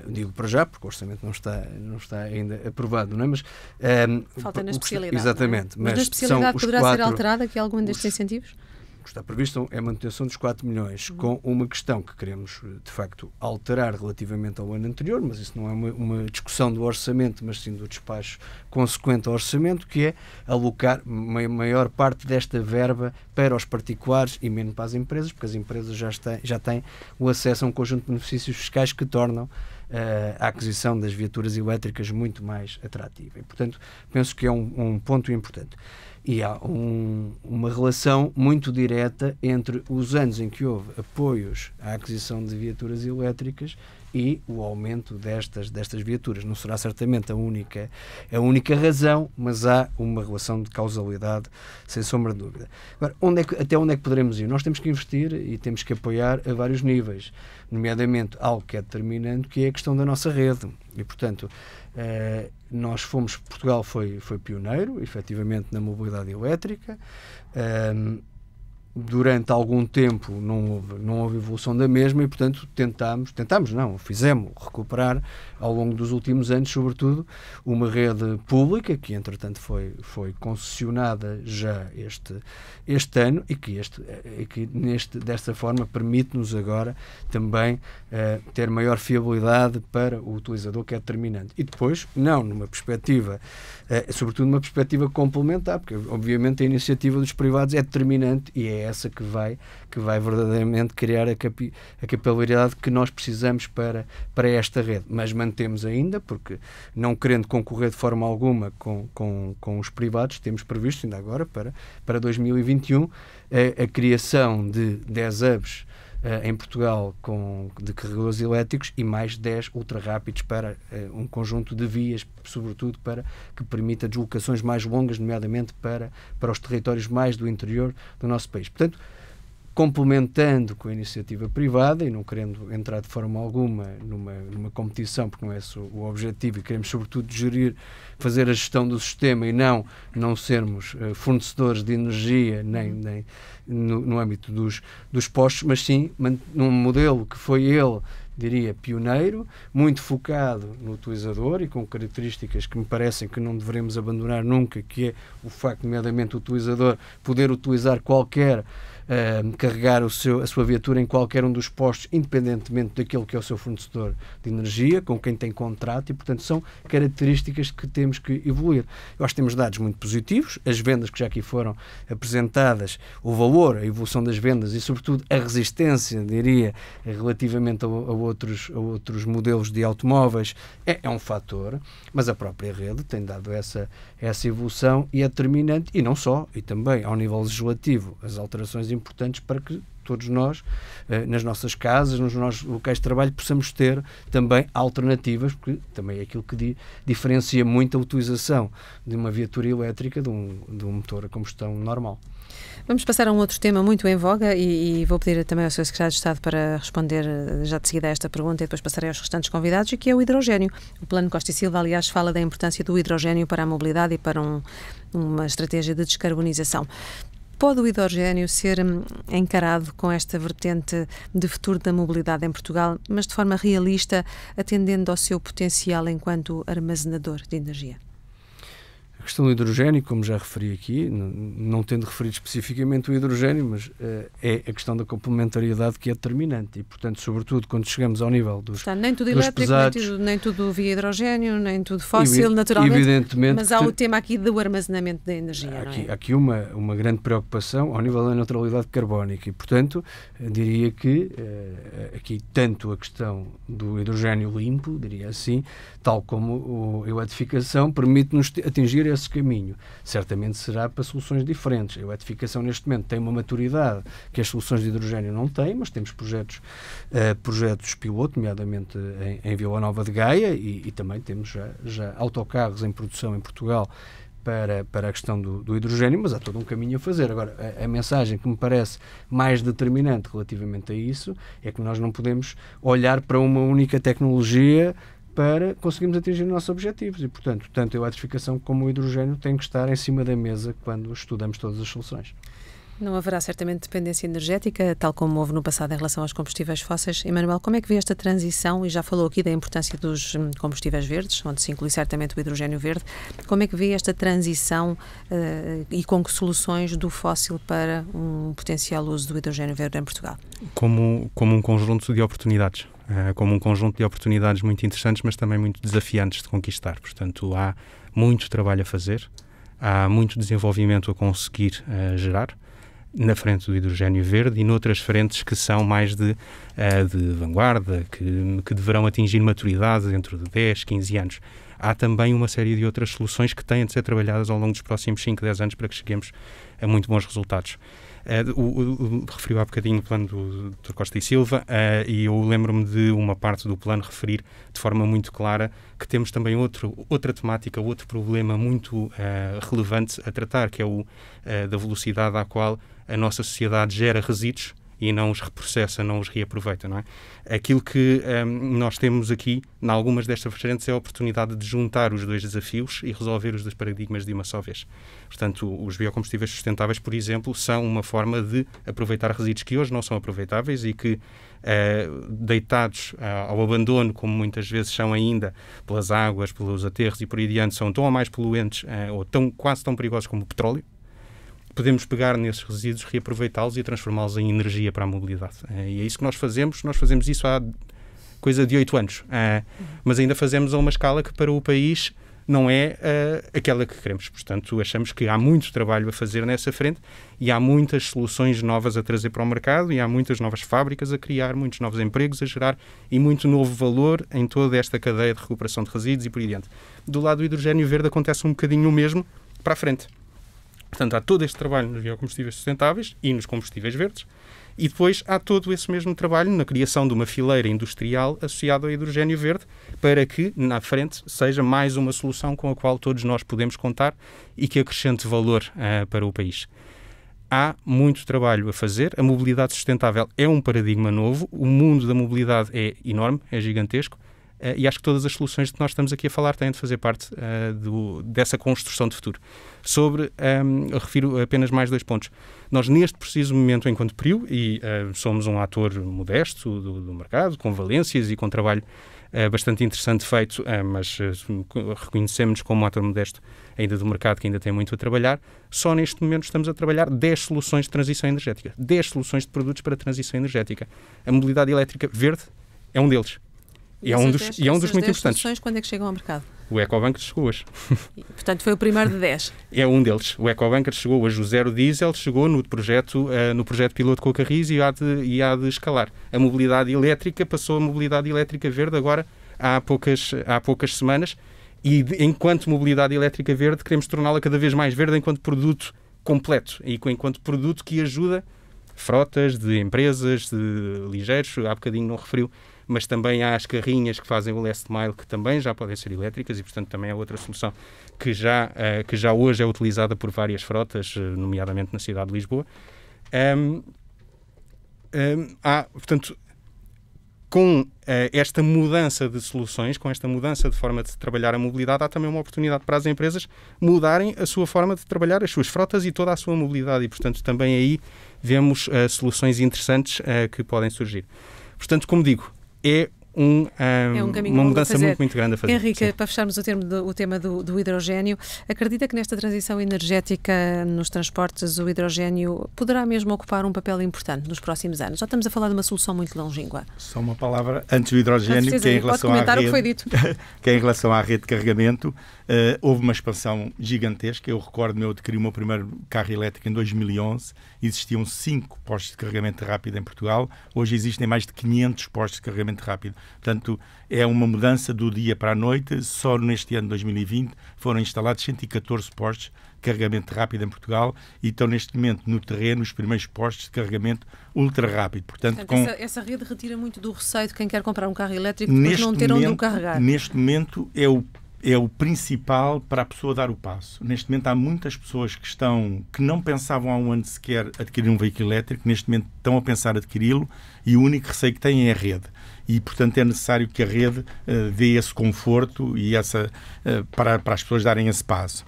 digo para já, porque o orçamento não está ainda aprovado, não é? Mas, falta na especialidade. Exatamente. Mas na especialidade poderá ser alterada aqui algum destes incentivos? O que está previsto é a manutenção dos 4 milhões, com uma questão que queremos, de facto, alterar relativamente ao ano anterior, mas isso não é uma discussão do orçamento, mas sim do despacho consequente ao orçamento, que é alocar maior parte desta verba para os particulares e menos para as empresas, porque as empresas já têm o acesso a um conjunto de benefícios fiscais que tornam a aquisição das viaturas elétricas muito mais atrativa. E, portanto, penso que é um ponto importante. E há uma relação muito direta entre os anos em que houve apoios à aquisição de viaturas elétricas e o aumento destas viaturas. Não será certamente a única razão, mas há uma relação de causalidade, sem sombra de dúvida. Agora, até onde é que poderemos ir? Nós temos que investir e temos que apoiar a vários níveis, nomeadamente algo que é determinante, que é a questão da nossa rede. E, portanto, Portugal foi pioneiro, efetivamente, na mobilidade elétrica. durante algum tempo não houve evolução da mesma e, portanto, fizemos recuperar ao longo dos últimos anos, sobretudo, uma rede pública que, entretanto, foi concessionada já este ano e que desta forma permite-nos agora também ter maior fiabilidade para o utilizador, que é determinante. E depois, numa perspectiva, sobretudo numa perspectiva complementar, porque obviamente a iniciativa dos privados é determinante e é essa que vai verdadeiramente criar a capilaridade que nós precisamos para esta rede. Mas mantemos ainda, porque não querendo concorrer de forma alguma com os privados, temos previsto ainda agora para 2021 a criação de 10 hubs em Portugal de carregadores elétricos e mais 10 ultra-rápidos para um conjunto de vias, sobretudo para que permita deslocações mais longas, nomeadamente para os territórios mais do interior do nosso país. Portanto, complementando com a iniciativa privada e não querendo entrar de forma alguma numa competição, porque não é esse o objetivo, e queremos sobretudo fazer a gestão do sistema e não sermos fornecedores de energia nem no âmbito dos postos, mas sim num modelo que foi diria, pioneiro, muito focado no utilizador e com características que me parecem que não devemos abandonar nunca, que é o facto, nomeadamente, o utilizador poder utilizar carregar a sua viatura em qualquer um dos postos, independentemente daquele que é o seu fornecedor de energia, com quem tem contrato, e, portanto, são características que temos que evoluir. Eu acho que temos dados muito positivos, as vendas que já aqui foram apresentadas, o valor, a evolução das vendas e, sobretudo, a resistência, diria, relativamente a outros modelos de automóveis, é um fator, mas a própria rede tem dado essa evolução e é determinante, e não só, e também ao nível legislativo, as alterações importantes para que todos nós, nas nossas casas, nos nossos locais de trabalho, possamos ter também alternativas, porque também é aquilo que diferencia muito a utilização de uma viatura elétrica de um motor a combustão normal. Vamos passar a um outro tema muito em voga e vou pedir também ao Sr. Secretário de Estado para responder já de seguida a esta pergunta e depois passarei aos restantes convidados, e que é o hidrogénio. O Plano Costa e Silva, aliás, fala da importância do hidrogénio para a mobilidade e para uma estratégia de descarbonização. Pode o hidrogénio ser encarado com esta vertente de futuro da mobilidade em Portugal, mas de forma realista, atendendo ao seu potencial enquanto armazenador de energia? A questão do hidrogénio, como já referi aqui, não tendo referido especificamente o hidrogénio, mas é a questão da complementariedade que é determinante e, portanto, sobretudo quando chegamos ao nível dos pesados... Nem tudo elétrico, nem tudo via hidrogénio, nem tudo fóssil, naturalmente, evidentemente, mas há o tema aqui do armazenamento da energia, há aqui uma grande preocupação ao nível da neutralidade carbónica e, portanto, diria que aqui tanto a questão do hidrogénio limpo, diria assim, tal como a eletrificação, permite-nos atingir esse caminho. Certamente será para soluções diferentes. A eletrificação neste momento tem uma maturidade que as soluções de hidrogénio não têm, mas temos projetos piloto, nomeadamente em Vila Nova de Gaia e também temos já autocarros em produção em Portugal para a questão do hidrogénio, mas há todo um caminho a fazer. Agora, a mensagem que me parece mais determinante relativamente a isso é que nós não podemos olhar para uma única tecnologia para conseguirmos atingir os nossos objetivos e, portanto, tanto a eletrificação como o hidrogénio têm que estar em cima da mesa quando estudamos todas as soluções. Não haverá certamente dependência energética, tal como houve no passado em relação aos combustíveis fósseis. Emanuel, como é que vê esta transição? E já falou aqui da importância dos combustíveis verdes, onde se inclui certamente o hidrogénio verde. Como é que vê esta transição e com que soluções do fóssil para um potencial uso do hidrogénio verde em Portugal? Como um conjunto de oportunidades. Como um conjunto de oportunidades muito interessantes, mas também muito desafiantes de conquistar. Portanto, há muito trabalho a fazer, há muito desenvolvimento a conseguir gerar na frente do hidrogénio verde e noutras frentes que são mais de vanguarda, que deverão atingir maturidade dentro de 10, 15 anos. Há também uma série de outras soluções que têm de ser trabalhadas ao longo dos próximos 5, 10 anos para que cheguemos a muito bons resultados. Referiu há bocadinho o plano do Dr. Costa e Silva e eu lembro-me de uma parte do plano referir de forma muito clara que temos também outra temática, outro problema muito relevante a tratar, que é o da velocidade à qual a nossa sociedade gera resíduos e não os reprocessa, não os reaproveita, não é? Aquilo que nós temos aqui, em algumas destas frentes, é a oportunidade de juntar os dois desafios e resolver os dois paradigmas de uma só vez. Portanto, os biocombustíveis sustentáveis, por exemplo, são uma forma de aproveitar resíduos que hoje não são aproveitáveis e que, deitados ao abandono, como muitas vezes são ainda, pelas águas, pelos aterros e por aí adiante, são tão ou mais poluentes ou quase tão perigosos como o petróleo. Podemos pegar nesses resíduos, reaproveitá-los e transformá-los em energia para a mobilidade. E é isso que nós fazemos. Nós fazemos isso há coisa de 8 anos. Mas ainda fazemos a uma escala que para o país não é aquela que queremos. Portanto, achamos que há muito trabalho a fazer nessa frente e há muitas soluções novas a trazer para o mercado e há muitas novas fábricas a criar, muitos novos empregos a gerar e muito novo valor em toda esta cadeia de recuperação de resíduos e por aí adiante. Do lado do hidrogênio verde acontece um bocadinho o mesmo para a frente. Portanto, há todo este trabalho nos biocombustíveis sustentáveis e nos combustíveis verdes e depois há todo esse mesmo trabalho na criação de uma fileira industrial associada ao hidrogênio verde para que, na frente, seja mais uma solução com a qual todos nós podemos contar e que acrescente valor para o país. Há muito trabalho a fazer. A mobilidade sustentável é um paradigma novo. O mundo da mobilidade é enorme, é gigantesco. E acho que todas as soluções de que nós estamos aqui a falar têm de fazer parte dessa construção de futuro. Eu refiro apenas mais 2 pontos. Nós, neste preciso momento, enquanto PRIO, e somos um ator modesto do mercado, com valências e com trabalho bastante interessante feito, mas reconhecemos-nos como um ator modesto ainda do mercado que ainda tem muito a trabalhar. Só neste momento estamos a trabalhar 10 soluções de transição energética, 10 soluções de produtos para a transição energética. A mobilidade elétrica verde é um deles. E é um dos muito importantes. Soluções, quando é que chegam ao mercado? O EcoBunker chegou hoje. Portanto, foi o primeiro de 10. É um deles. O EcoBunker chegou hoje. O Zero Diesel chegou no projeto piloto com a Carris e há de escalar. A mobilidade elétrica passou a mobilidade elétrica verde agora há poucas semanas e, enquanto mobilidade elétrica verde, queremos torná-la cada vez mais verde enquanto produto completo e enquanto produto que ajuda frotas de empresas, de ligeiros, há bocadinho não referiu, mas também há as carrinhas que fazem o last mile, que também já podem ser elétricas e, portanto, também é outra solução que já hoje é utilizada por várias frotas, nomeadamente na cidade de Lisboa. Portanto, com esta mudança de soluções, com esta mudança de forma de trabalhar a mobilidade, há também uma oportunidade para as empresas mudarem a sua forma de trabalhar, as suas frotas e toda a sua mobilidade e, portanto, também aí vemos soluções interessantes que podem surgir. Portanto, como digo, é uma mudança muito grande a fazer. Henrique, para fecharmos o tema do hidrogênio, acredita que nesta transição energética nos transportes o hidrogênio poderá mesmo ocupar um papel importante nos próximos anos? Ou estamos a falar de uma solução muito longínqua? Só uma palavra antes do hidrogênio, que é em relação à rede, o que foi dito. Que é em relação à rede de carregamento. Houve uma expansão gigantesca. Eu recordo-me, eu adquiri o meu primeiro carro elétrico em 2011. Existiam 5 postos de carregamento rápido em Portugal. Hoje existem mais de 500 postos de carregamento rápido. Portanto, é uma mudança do dia para a noite. Só neste ano de 2020 foram instalados 114 postos de carregamento rápido em Portugal e estão neste momento no terreno os primeiros postos de carregamento ultra rápido. Portanto, essa rede retira muito do receio de quem quer comprar um carro elétrico depois não ter onde o carregar. Neste momento é o principal para a pessoa dar o passo. Neste momento há muitas pessoas que não pensavam há um ano sequer adquirir um veículo elétrico, neste momento estão a pensar adquiri-lo e o único receio que têm é a rede. E, portanto, é necessário que a rede dê esse conforto e para as pessoas darem esse passo.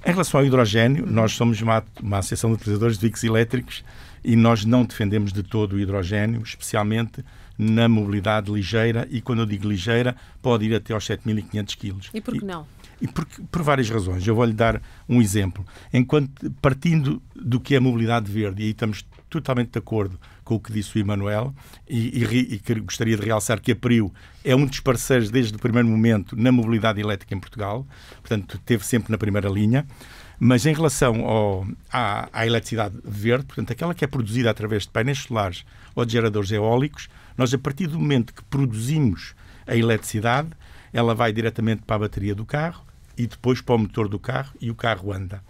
Em relação ao hidrogênio, nós somos uma associação de utilizadores de veículos elétricos e nós não defendemos de todo o hidrogênio, especialmente na mobilidade ligeira, e quando eu digo ligeira, pode ir até aos 7.500 kg. E por que não? Por várias razões. Eu vou-lhe dar um exemplo. Partindo do que é mobilidade verde, e aí estamos totalmente de acordo com o que disse o Emanuel, e que gostaria de realçar que a PRIO é um dos parceiros desde o primeiro momento na mobilidade elétrica em Portugal, portanto, esteve sempre na primeira linha. Mas em relação à eletricidade verde, portanto, aquela que é produzida através de painéis solares ou de geradores eólicos, nós, a partir do momento que produzimos a eletricidade, ela vai diretamente para a bateria do carro e depois para o motor do carro e o carro anda.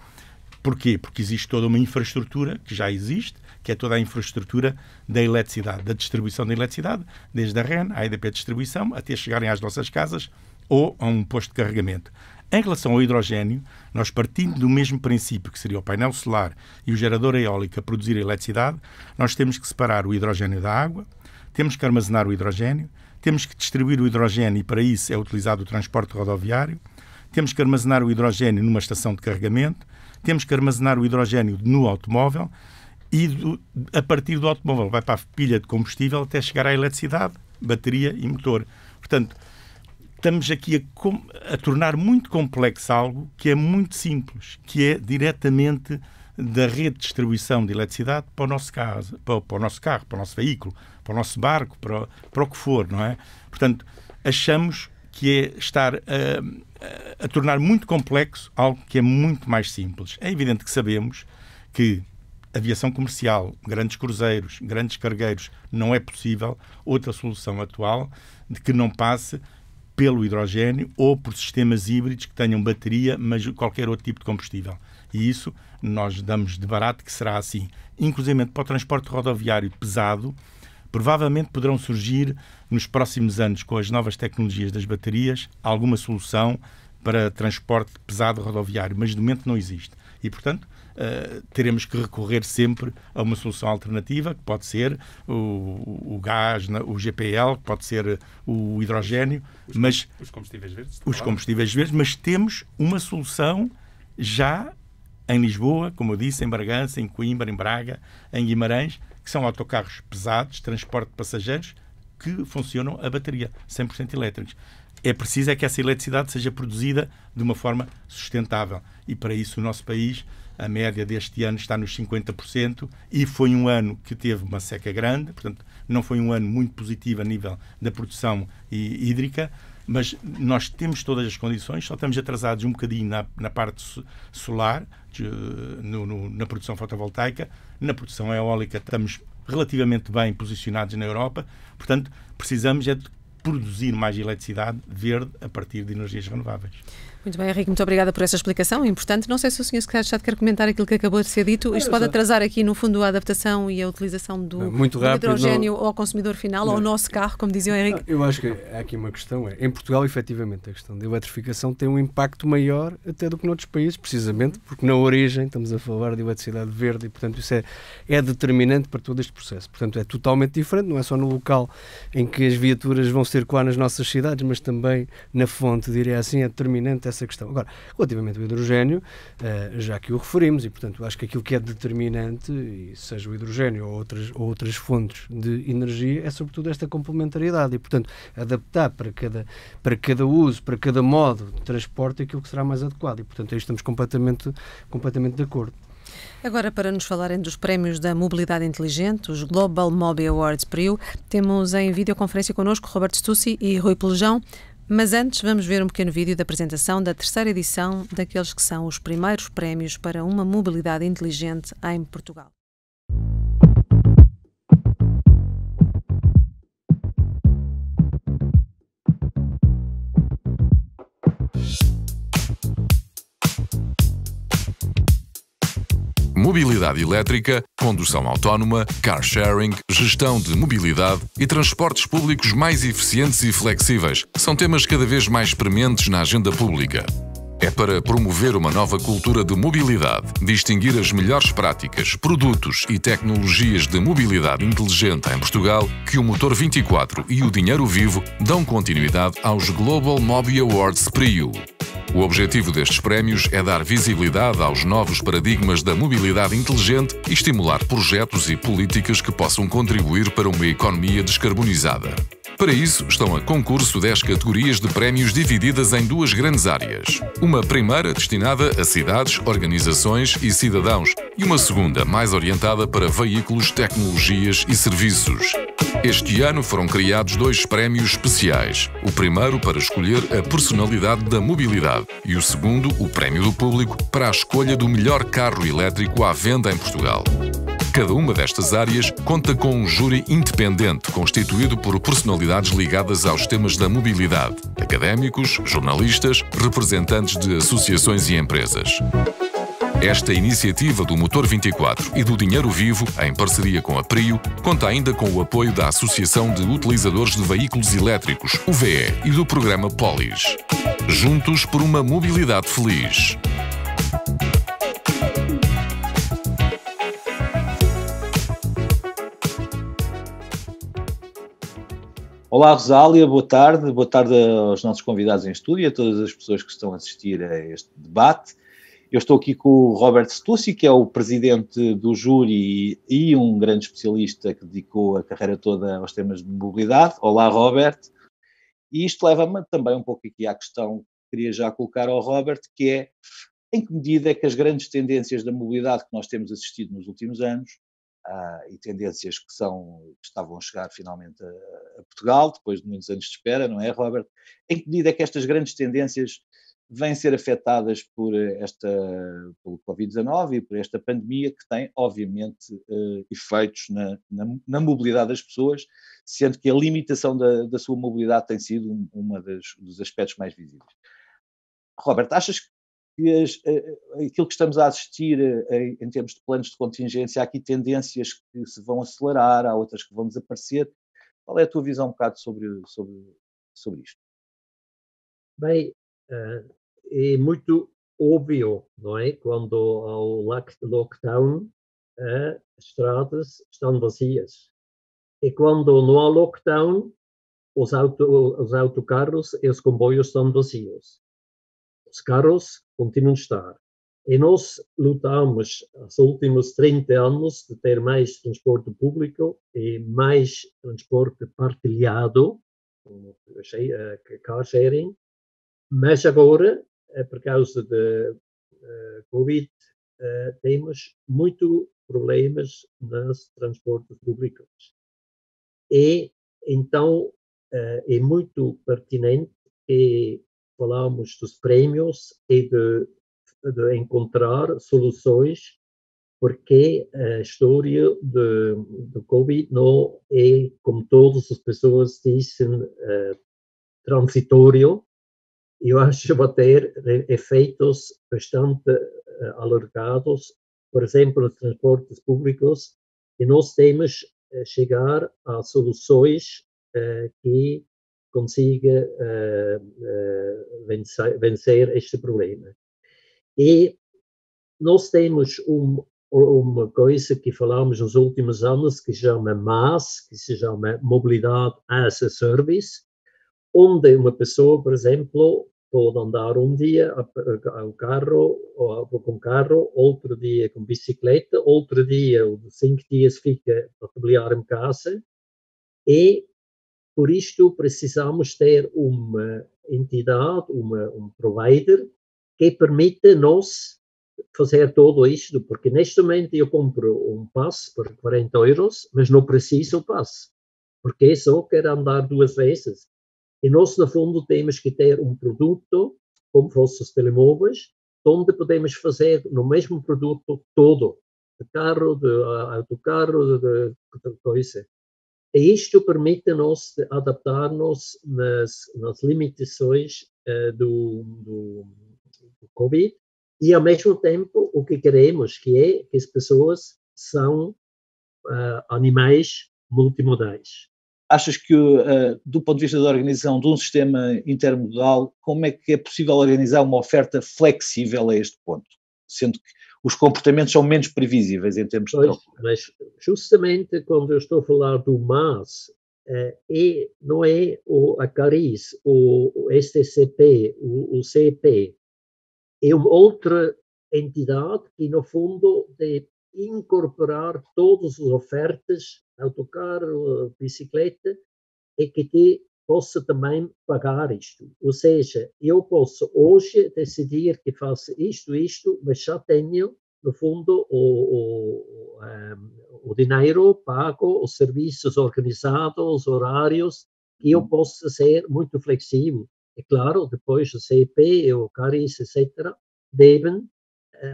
Porquê? Porque existe toda uma infraestrutura que já existe, que é toda a infraestrutura da eletricidade, da distribuição da eletricidade, desde a REN, à EDP Distribuição, até chegarem às nossas casas ou a um posto de carregamento. Em relação ao hidrogênio, nós partindo do mesmo princípio, que seria o painel solar e o gerador eólico a produzir a eletricidade, nós temos que separar o hidrogênio da água, temos que armazenar o hidrogênio, temos que distribuir o hidrogênio e para isso é utilizado o transporte rodoviário, temos que armazenar o hidrogênio numa estação de carregamento, temos que armazenar o hidrogênio no automóvel e a partir do automóvel vai para a pilha de combustível até chegar à eletricidade, bateria e motor. Portanto, estamos aqui a tornar muito complexo algo que é muito simples, que é diretamente da rede de distribuição de eletricidade para o nosso carro, para o nosso veículo, para o nosso barco, para o que for, não é? Portanto, achamos que é estar a tornar muito complexo algo que é muito mais simples. É evidente que sabemos que aviação comercial, grandes cruzeiros, grandes cargueiros, não é possível outra solução atual de que não passe pelo hidrogênio ou por sistemas híbridos que tenham bateria, mas qualquer outro tipo de combustível. E isso nós damos de barato que será assim. Inclusive para o transporte rodoviário pesado, provavelmente poderão surgir nos próximos anos, com as novas tecnologias das baterias, alguma solução para transporte pesado rodoviário, mas de momento não existe. E, portanto, teremos que recorrer sempre a uma solução alternativa, que pode ser o gás, o GPL, que pode ser o hidrogênio, mas os combustíveis verdes. Os combustíveis verdes, mas temos uma solução já em Lisboa, como eu disse, em Bragança, em Coimbra, em Braga, em Guimarães, que são autocarros pesados, transporte de passageiros, que funcionam a bateria, 100% elétricos. É preciso que essa eletricidade seja produzida de uma forma sustentável. E para isso o nosso país, a média deste ano está nos 50% e foi um ano que teve uma seca grande, portanto não foi um ano muito positivo a nível da produção hídrica, mas nós temos todas as condições, só estamos atrasados um bocadinho na parte solar, na produção fotovoltaica, na produção eólica estamos relativamente bem posicionados na Europa, portanto precisamos de produzir mais eletricidade verde a partir de energias renováveis. Muito bem, Henrique, muito obrigada por essa explicação importante. Não sei se o Sr. Secretário-Estado quer comentar aquilo que acabou de ser dito. Isto pode atrasar aqui, no fundo, a adaptação e a utilização do hidrogênio ao consumidor final, ao nosso carro, como dizia o Henrique. Eu acho que há aqui uma questão. Em Portugal, efetivamente, a questão da eletrificação tem um impacto maior até do que noutros países, precisamente porque na origem estamos a falar de eletricidade verde e, portanto, isso é determinante para todo este processo. Portanto, é totalmente diferente, não é só no local em que as viaturas vão circular nas nossas cidades, mas também na fonte, diria assim, é determinante essa questão. Agora, relativamente ao hidrogênio, já que o referimos, e portanto acho que aquilo que é determinante, e seja o hidrogênio ou outras fontes de energia, é sobretudo esta complementariedade e portanto adaptar para cada uso, para cada modo de transporte aquilo que será mais adequado e portanto aí estamos completamente de acordo. Agora, para nos falarem dos prémios da mobilidade inteligente, os Global Mobi Awards PRIO, temos em videoconferência connosco Roberto Stucci e Rui Pelejão. Mas antes vamos ver um pequeno vídeo da apresentação da terceira edição daqueles que são os primeiros prémios para uma mobilidade inteligente em Portugal. Mobilidade elétrica, condução autónoma, car sharing, gestão de mobilidade e transportes públicos mais eficientes e flexíveis são temas cada vez mais prementes na agenda pública. É para promover uma nova cultura de mobilidade, distinguir as melhores práticas, produtos e tecnologias de mobilidade inteligente em Portugal que o Motor 24 e o Dinheiro Vivo dão continuidade aos Global Mobi Awards PRIO. O objetivo destes prémios é dar visibilidade aos novos paradigmas da mobilidade inteligente e estimular projetos e políticas que possam contribuir para uma economia descarbonizada. Para isso, estão a concurso 10 categorias de prémios divididas em duas grandes áreas. Uma primeira destinada a cidades, organizações e cidadãos e uma segunda mais orientada para veículos, tecnologias e serviços. Este ano foram criados 2 prémios especiais. O primeiro para escolher a personalidade da mobilidade e o segundo, o prémio do público, para a escolha do melhor carro elétrico à venda em Portugal. Cada uma destas áreas conta com um júri independente constituído por personalidades ligadas aos temas da mobilidade, académicos, jornalistas, representantes de associações e empresas. Esta iniciativa do Motor 24 e do Dinheiro Vivo, em parceria com a PRIO, conta ainda com o apoio da Associação de Utilizadores de Veículos Elétricos, UVE, e do programa Polis. Juntos por uma mobilidade feliz. Olá, Rosália, boa tarde aos nossos convidados em estúdio e a todas as pessoas que estão a assistir a este debate. Eu estou aqui com o Robert Stussy, que é o presidente do júri e um grande especialista que dedicou a carreira toda aos temas de mobilidade. Olá, Robert. E isto leva-me também um pouco aqui à questão que queria já colocar ao Robert, que é em que medida é que as grandes tendências da mobilidade que nós temos assistido nos últimos anos, e tendências que estavam a chegar finalmente a Portugal, depois de muitos anos de espera, não é, Robert? Em que medida é que estas grandes tendências vêm ser afetadas pelo Covid-19 e por esta pandemia que tem, obviamente, efeitos na mobilidade das pessoas, sendo que a limitação da sua mobilidade tem sido dos aspectos mais visíveis. Robert, achas que aquilo que estamos a assistir em termos de planos de contingência, há aqui tendências que se vão acelerar, há outras que vão desaparecer? Qual é a tua visão um bocado sobre isto? Bem, é muito óbvio, não é? Quando há o lockdown, as estradas estão vazias. E quando não há lockdown, os autocarros e os comboios estão vazios. Os carros continuam a estar. E nós lutamos, nos últimos 30 anos, de ter mais transporte público e mais transporte partilhado, como car sharing, mas agora, por causa da Covid, temos muitos problemas nos transportes públicos. E, então, é muito pertinente que falamos dos prémios e de encontrar soluções, porque a história do Covid não é, como todas as pessoas dizem, transitório. Eu acho que vai ter efeitos bastante alargados, por exemplo, nos transportes públicos, e nós temos chegar a soluções que consiga vencer este problema. E nós temos uma coisa que falamos nos últimos anos que se chama MaaS, que se chama Mobilidade as a Service, onde uma pessoa, por exemplo, pode andar um dia com carro, outro dia com bicicleta, outro dia, 5 dias fica a trabalhar em casa, e por isto precisamos ter uma entidade, um provider, que permita nos fazer tudo isto, porque neste momento eu compro um passe por 40 euros, mas não preciso o passe, porque só quero andar 2 vezes. E nós, no fundo, temos que ter um produto, como fossem os telemóveis, onde podemos fazer no mesmo produto todo, de carro, de autocarro, de coisa. E isto permite-nos adaptar-nos nas limitações do Covid e, ao mesmo tempo, o que queremos, que é que as pessoas são animais multimodais. Achas que, do ponto de vista da organização de um sistema intermodal, como é que é possível organizar uma oferta flexível a este ponto? Sendo que os comportamentos são menos previsíveis em termos de troca. Mas justamente quando eu estou a falar do MaaS, não é a Caris, o STCP, o CEP, é uma outra entidade que, no fundo, deve incorporar todas as ofertas, autocarro, bicicleta, e que te possa também pagar isto. Ou seja, eu posso hoje decidir que faço isto, mas já tenho, no fundo, o dinheiro pago, os serviços organizados, os horários, e eu posso ser muito flexível. É claro, depois o CEP, o CARIS, etc., devem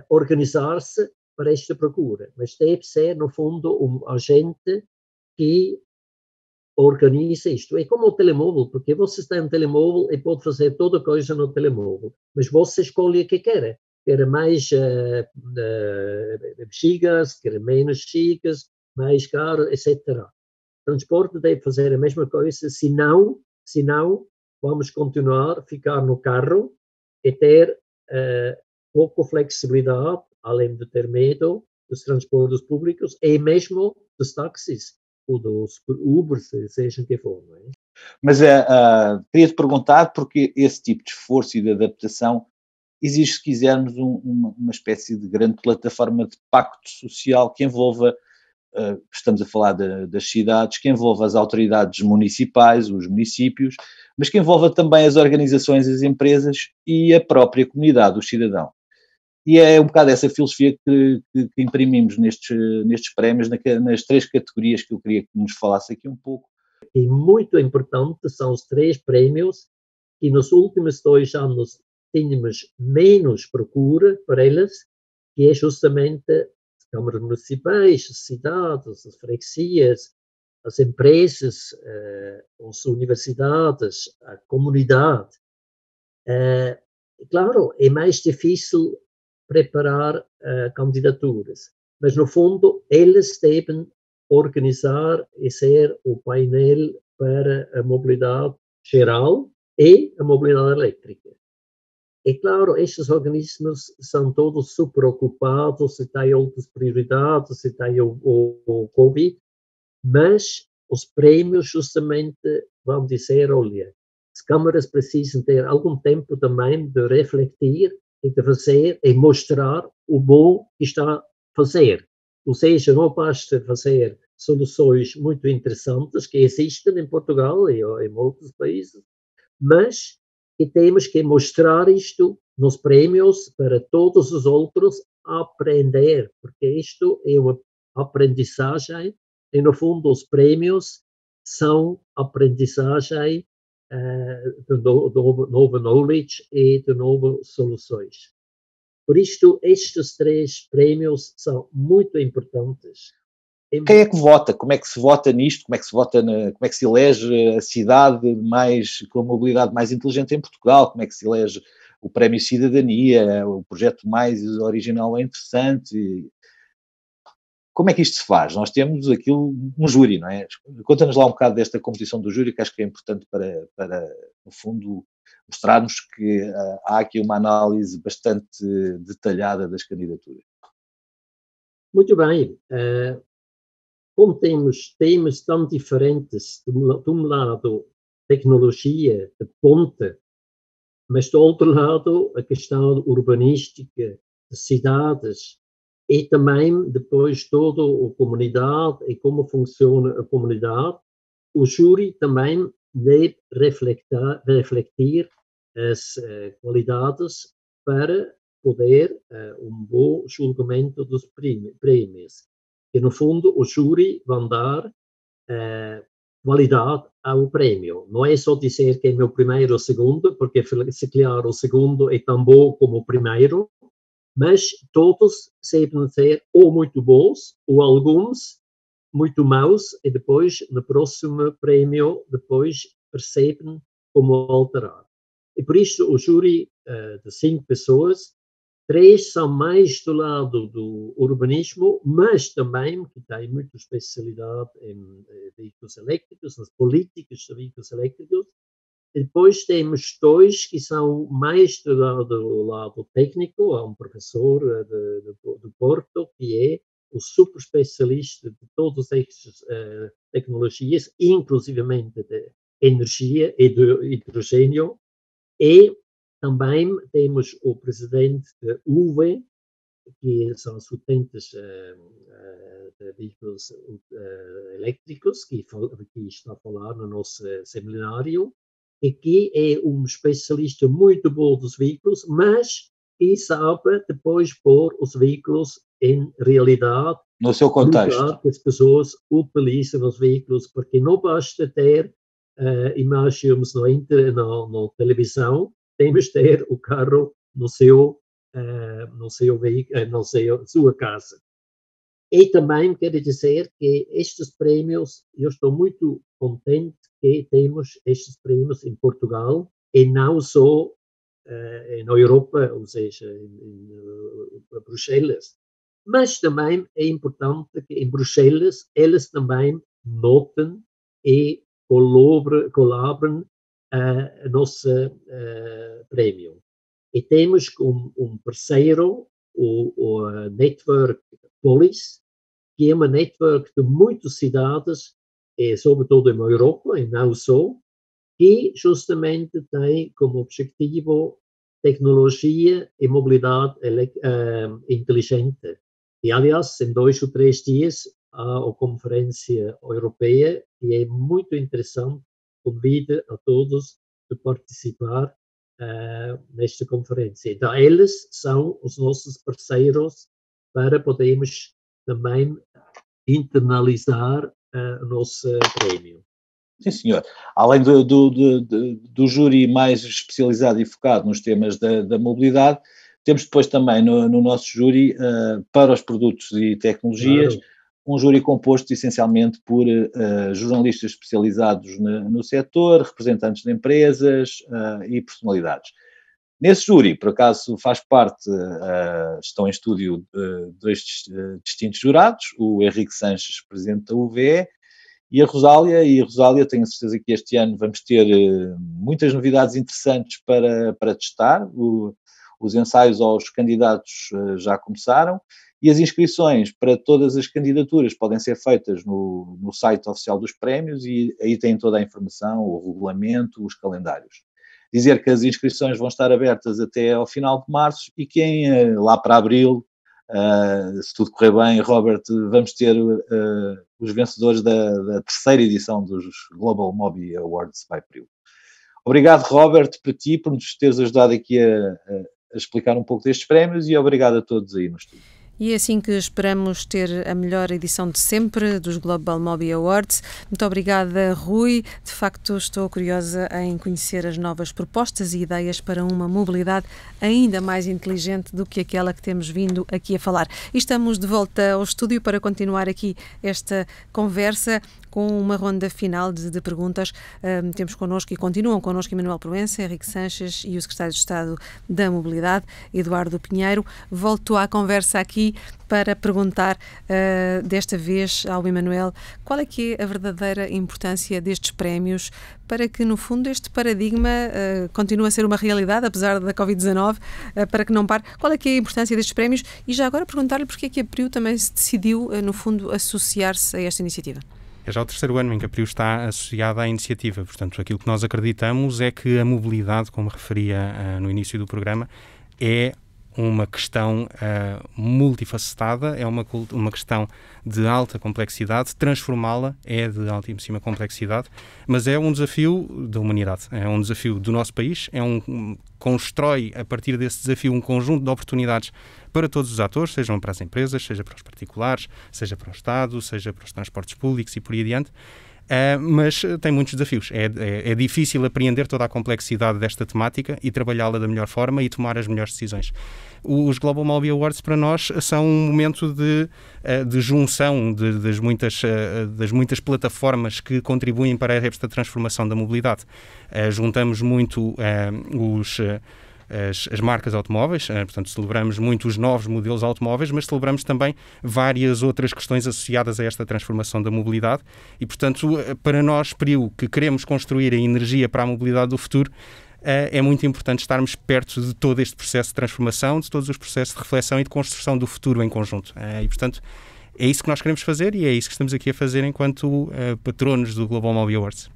organizar-se para esta procura, mas deve ser, no fundo, um agente que organiza isto. É como o telemóvel, porque você está em um telemóvel e pode fazer toda coisa no telemóvel, mas você escolhe o que quer. Quer mais gigas, quer menos gigas, mais caro, etc. O transporte deve fazer a mesma coisa, senão vamos continuar a ficar no carro e ter pouca flexibilidade, além de ter medo dos transportes públicos e mesmo dos táxis ou dos Uber, seja que for. Não é? Mas queria-te perguntar, porque esse tipo de esforço e de adaptação exige, se quisermos, uma espécie de grande plataforma de pacto social que envolva, estamos a falar das cidades, que envolva as autoridades municipais, os municípios, mas que envolva também as organizações, as empresas e a própria comunidade, o cidadão. E é um bocado essa filosofia que imprimimos nestes prémios, nas 3 categorias que eu queria que nos falasse aqui um pouco. E muito importante são os 3 prémios que nos últimos 2 anos tínhamos menos procura para eles, que é justamente as câmaras municipais, as cidades, as freguesias, as empresas, as universidades, a comunidade. Claro, é mais difícil preparar candidaturas, mas no fundo eles devem organizar e ser o painel para a mobilidade geral e a mobilidade elétrica. E claro, estes organismos são todos super ocupados, se têm outras prioridades, se têm o Covid, mas os prémios justamente vão dizer, olha, as câmaras precisam ter algum tempo também de refletir e de fazer e mostrar o bom que está a fazer. Ou seja, não basta fazer soluções muito interessantes que existem em Portugal e em outros países, mas que temos que mostrar isto nos prémios para todos os outros aprender, porque isto é uma aprendizagem e, no fundo, os prémios são aprendizagem de novo knowledge e de novas soluções. Por isto, estes 3 prémios são muito importantes. Quem é que vota? Como é que se vota nisto? Como é que se vota como é que se elege a cidade com a mobilidade mais inteligente em Portugal? Como é que se elege o Prémio Cidadania, o projeto mais original ou interessante? Como é que isto se faz? Nós temos aquilo, um júri, não é? Conta-nos lá um bocado desta competição do júri, que acho que é importante para no fundo, mostrarmos que há aqui uma análise bastante detalhada das candidaturas. Muito bem. Como temos temas tão diferentes, de um lado, tecnologia de ponta, mas do outro lado, a questão urbanística, de cidades, e também depois toda a comunidade e como funciona a comunidade, o júri também deve refletir as qualidades para poder um bom julgamento dos prémios. E, no fundo, o júri vai dar validade ao prémio. Não é só dizer que é meu primeiro ou segundo, porque, se claro, o segundo é tão bom como o primeiro, mas todos devem ser ou muito bons, ou alguns muito maus, e depois, no próximo prémio, depois percebem como alterar. E por isso, o júri de 5 pessoas, 3 são mais do lado do urbanismo, mas também que tem muita especialidade em veículos elétricos, nas políticas de veículos elétricos. E depois temos 2 que são mais do lado técnico. Há um professor do Porto que é o super especialista de todas estas tecnologias, inclusivamente de energia e de hidrogênio. E também temos o presidente da UVE, que são as utentes de veículos elétricos, que está a falar no nosso seminário, e que é um especialista muito bom dos veículos, mas que sabe depois pôr os veículos em realidade, no seu contexto, que as pessoas utilizam os veículos, porque não basta ter imagens na televisão, temos de ter o carro sua casa. E também quero dizer que estes prémios, eu estou muito contente que temos estes prémios em Portugal e não só na Europa, ou seja, em Bruxelas. Mas também é importante que em Bruxelas eles também notem e colaborem a nossa prémio. E temos parceiro, o Network Polis, que é uma network de muitas cidades, sobretudo na Europa, e não só, que justamente tem como objetivo tecnologia e mobilidade inteligente. E, aliás, em 2 ou 3 dias, há a Conferência Europeia, e é muito interessante, convido a todos a participar nesta conferência. Então, eles são os nossos parceiros para podermos também internalizar o nosso prémio. Sim, senhor. Além do júri mais especializado e focado nos temas da mobilidade, temos depois também no nosso júri, para os produtos e tecnologias, um júri composto essencialmente por jornalistas especializados no setor, representantes de empresas e personalidades. Nesse júri, por acaso, faz parte, estão em estúdio 2 distintos jurados, o Henrique Sanches, presidente da UVE, e a Rosália, tenho a certeza que este ano vamos ter muitas novidades interessantes para testar. Os ensaios aos candidatos já começaram e as inscrições para todas as candidaturas podem ser feitas no site oficial dos prémios, e aí tem toda a informação, o regulamento, os calendários. Dizer que as inscrições vão estar abertas até ao final de março e que lá para abril, se tudo correr bem, Robert, vamos ter os vencedores da 3ª edição dos Global Mobi Awards by Priu. Obrigado, Robert, para ti, por nos teres ajudado aqui a explicar um pouco destes prémios, e obrigado a todos aí no estúdio. E é assim que esperamos ter a melhor edição de sempre dos Global Mobi Awards. Muito obrigada, Rui. De facto, estou curiosa em conhecer as novas propostas e ideias para uma mobilidade ainda mais inteligente do que aquela que temos vindo aqui a falar. E estamos de volta ao estúdio para continuar aqui esta conversa com uma ronda final de perguntas. Temos connosco e continuam connosco Emanuel Proença, Henrique Sanches e o Secretário de Estado da Mobilidade, Eduardo Pinheiro. Volto à conversa aqui para perguntar desta vez ao Emanuel qual é que é a verdadeira importância destes prémios para que, no fundo, este paradigma continue a ser uma realidade, apesar da Covid-19, para que não pare. Qual é que é a importância destes prémios? E já agora perguntar-lhe porque é que a Priu também se decidiu, no fundo, associar-se a esta iniciativa. É já o 3º ano em que a Priu está associada à iniciativa. Portanto, aquilo que nós acreditamos é que a mobilidade, como referia no início do programa, é uma questão multifacetada, é uma questão de alta complexidade. Transformá-la é de altíssima complexidade, mas é um desafio da humanidade, é um desafio do nosso país, constrói a partir desse desafio um conjunto de oportunidades para todos os atores, sejam para as empresas, seja para os particulares, seja para o Estado, seja para os transportes públicos e por aí adiante. Mas tem muitos desafios. É difícil apreender toda a complexidade desta temática e trabalhá-la da melhor forma e tomar as melhores decisões. Os Global Mobi Awards para nós são um momento de junção das muitas plataformas que contribuem para esta transformação da mobilidade. Juntamos muito as marcas automóveis, portanto celebramos muito os novos modelos automóveis, mas celebramos também várias outras questões associadas a esta transformação da mobilidade e, portanto, para nós, Priu, que queremos construir a energia para a mobilidade do futuro, é muito importante estarmos perto de todo este processo de transformação, de todos os processos de reflexão e de construção do futuro em conjunto. E, portanto, é isso que nós queremos fazer e é isso que estamos aqui a fazer enquanto patronos do Global Mobi Awards.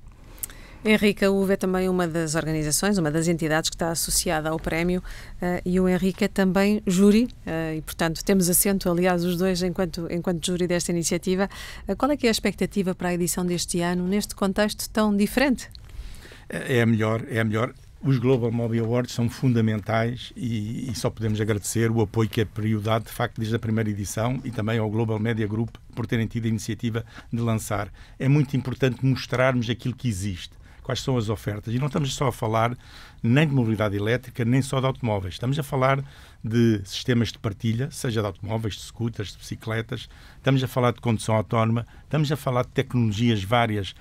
Henrique, a UVE é também uma das organizações, uma das entidades que está associada ao prémio, e o Henrique é também júri, e portanto temos assento, aliás, os dois enquanto júri desta iniciativa. Qual é que é a expectativa para a edição deste ano, neste contexto tão diferente? É a melhor. Os Global Mobi Awards são fundamentais e só podemos agradecer o apoio que a Priu dá, de facto, desde a primeira edição, e também ao Global Media Group por terem tido a iniciativa de lançar. É muito importante mostrarmos aquilo que existe, quais são as ofertas. E não estamos só a falar nem de mobilidade elétrica, nem só de automóveis. Estamos a falar de sistemas de partilha, seja de automóveis, de scooters, de bicicletas. Estamos a falar de condução autónoma. Estamos a falar de tecnologias várias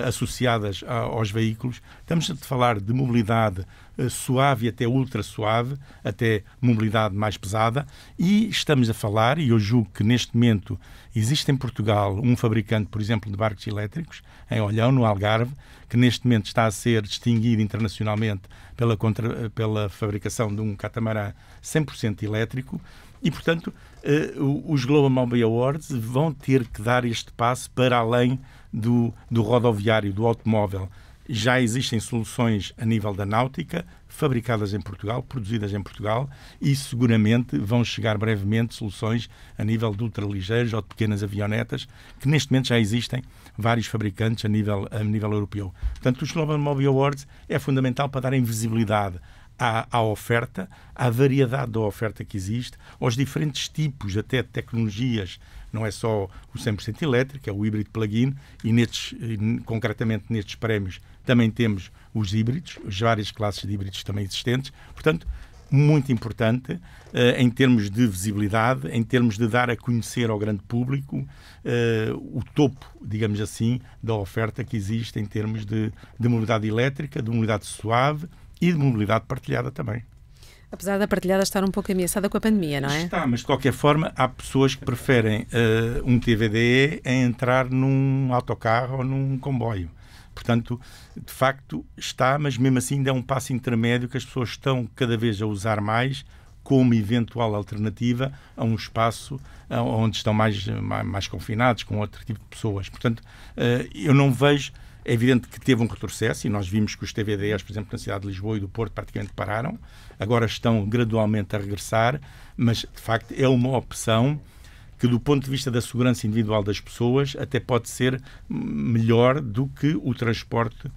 associadas aos veículos. Estamos a falar de mobilidade suave até ultra suave, até mobilidade mais pesada. E estamos a falar, e eu julgo que neste momento Existe em Portugal um fabricante, por exemplo, de barcos elétricos, em Olhão, no Algarve, que neste momento está a ser distinguido internacionalmente pela fabricação de um catamarã 100% elétrico e, portanto, os Global Mobile Awards vão ter que dar este passo para além do rodoviário, do automóvel. Já existem soluções a nível da náutica, fabricadas em Portugal, produzidas em Portugal, e seguramente vão chegar brevemente soluções a nível de ultraligeiros ou de pequenas avionetas, que neste momento já existem vários fabricantes a nível europeu. Portanto, os Global Mobile Awards é fundamental para darem visibilidade à oferta, à variedade da oferta que existe, aos diferentes tipos até de tecnologias. Não é só o 100% elétrico, é o híbrido plug-in e concretamente nestes prémios também temos os híbridos, as várias classes de híbridos também existentes. Portanto, muito importante em termos de visibilidade, em termos de dar a conhecer ao grande público o topo, digamos assim, da oferta que existe em termos de mobilidade elétrica, de mobilidade suave e de mobilidade partilhada também. Apesar da partilhada estar um pouco ameaçada com a pandemia, não é? Está, mas de qualquer forma há pessoas que preferem um TVDE a entrar num autocarro ou num comboio. Portanto, de facto está, mas mesmo assim ainda é um passo intermédio que as pessoas estão cada vez a usar mais como eventual alternativa a um espaço onde estão mais confinados, com outro tipo de pessoas. Portanto, eu não vejo. É evidente que teve um retrocesso e nós vimos que os TVDs, por exemplo, na cidade de Lisboa e do Porto, praticamente pararam. Agora estão gradualmente a regressar, mas, de facto, é uma opção que, do ponto de vista da segurança individual das pessoas, até pode ser melhor do que o transporte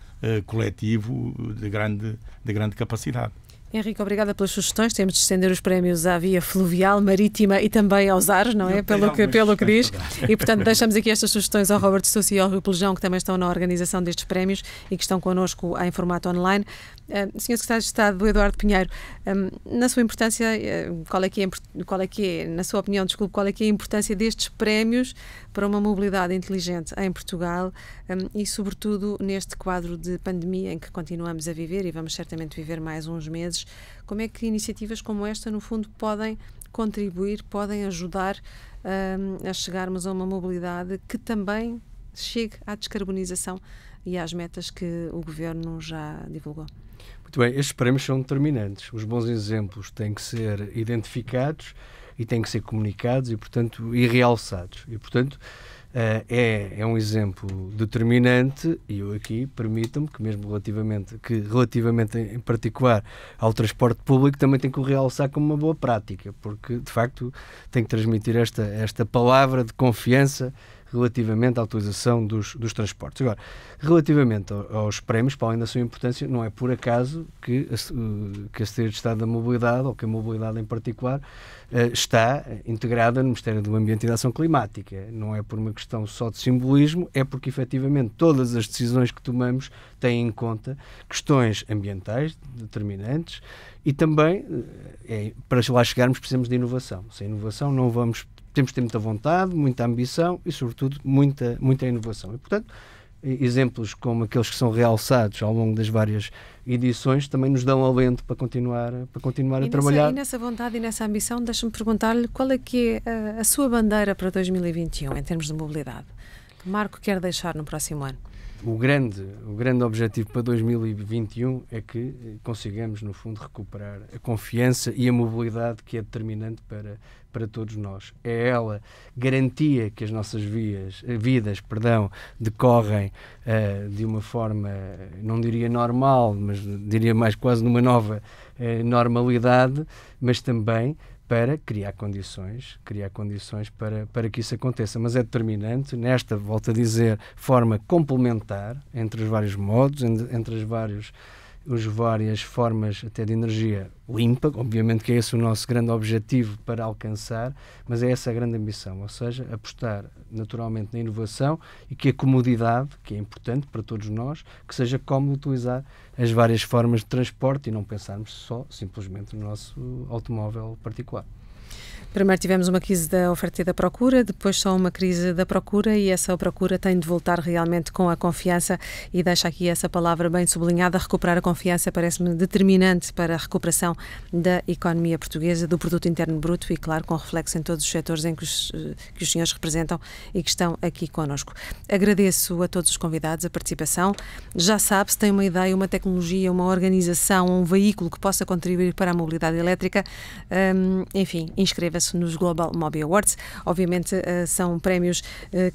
coletivo de grande capacidade. Henrique, obrigada pelas sugestões. Temos de estender os prémios à via fluvial, marítima e também aos ares, não é? Pelo que diz. E, portanto, deixamos aqui estas sugestões ao Robert Stussy e ao Rui Pelejão, que também estão na organização destes prémios e que estão connosco em formato online. Sr. Secretário de Estado, Eduardo Pinheiro, na sua importância, qual é que é, na sua opinião, qual é que é a importância destes prémios para uma mobilidade inteligente em Portugal e, sobretudo, neste quadro de pandemia em que continuamos a viver e vamos certamente viver mais uns meses? Como é que iniciativas como esta, no fundo, podem contribuir, podem ajudar a chegarmos a uma mobilidade que também chegue à descarbonização e às metas que o Governo já divulgou? Muito bem, estes prémios são determinantes. Os bons exemplos têm que ser identificados e têm que ser comunicados e realçados. E, portanto, é um exemplo determinante e eu aqui permitam-me que mesmo relativamente em particular ao transporte público também tem que o realçar como uma boa prática, porque de facto tem que transmitir esta palavra de confiança relativamente à utilização dos transportes. Agora, relativamente aos prémios, para além da sua importância, não é por acaso que a Secretaria de Estado da Mobilidade, ou que a mobilidade em particular, está integrada no Ministério do Ambiente e da Ação Climática. Não é por uma questão só de simbolismo, é porque efetivamente todas as decisões que tomamos têm em conta questões ambientais determinantes e também, para lá chegarmos, precisamos de inovação. Sem inovação não vamos. Temos de ter muita vontade, muita ambição e, sobretudo, muita inovação. E, portanto, exemplos como aqueles que são realçados ao longo das várias edições também nos dão alento para continuar a trabalhar. E nessa vontade e nessa ambição, deixa-me perguntar-lhe qual é que é a sua bandeira para 2021 em termos de mobilidade? Que marco quer deixar no próximo ano? O grande objetivo para 2021 é que consigamos, no fundo, recuperar a confiança e a mobilidade que é determinante para todos nós. É ela garantia que as nossas vidas decorrem de uma forma, não diria normal, mas diria mais quase numa nova normalidade, mas também para criar condições para que isso aconteça. Mas é determinante, nesta, volto a dizer, forma complementar entre os vários modos, entre as várias formas até de energia limpa, obviamente que é esse o nosso grande objetivo para alcançar, mas é essa a grande ambição, ou seja, apostar naturalmente na inovação e que a comodidade, que é importante para todos nós, que seja cómodo utilizar as várias formas de transporte e não pensarmos só, simplesmente, no nosso automóvel particular. Primeiro tivemos uma crise da oferta e da procura, depois só uma crise da procura, e essa procura tem de voltar realmente com a confiança, e deixa aqui essa palavra bem sublinhada. Recuperar a confiança parece-me determinante para a recuperação da economia portuguesa, do produto interno bruto, e claro, com reflexo em todos os setores em que os senhores representam e que estão aqui connosco. Agradeço a todos os convidados a participação. Já sabe, se tem uma ideia, uma tecnologia, uma organização, um veículo que possa contribuir para a mobilidade elétrica, enfim, inscreva-se nos Global Mobi Awards. Obviamente são prémios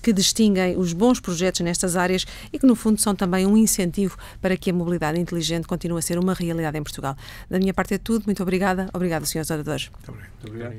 que distinguem os bons projetos nestas áreas e que no fundo são também um incentivo para que a mobilidade inteligente continue a ser uma realidade em Portugal. Da minha parte é tudo. Muito obrigada. Obrigado, senhores oradores. Muito obrigado.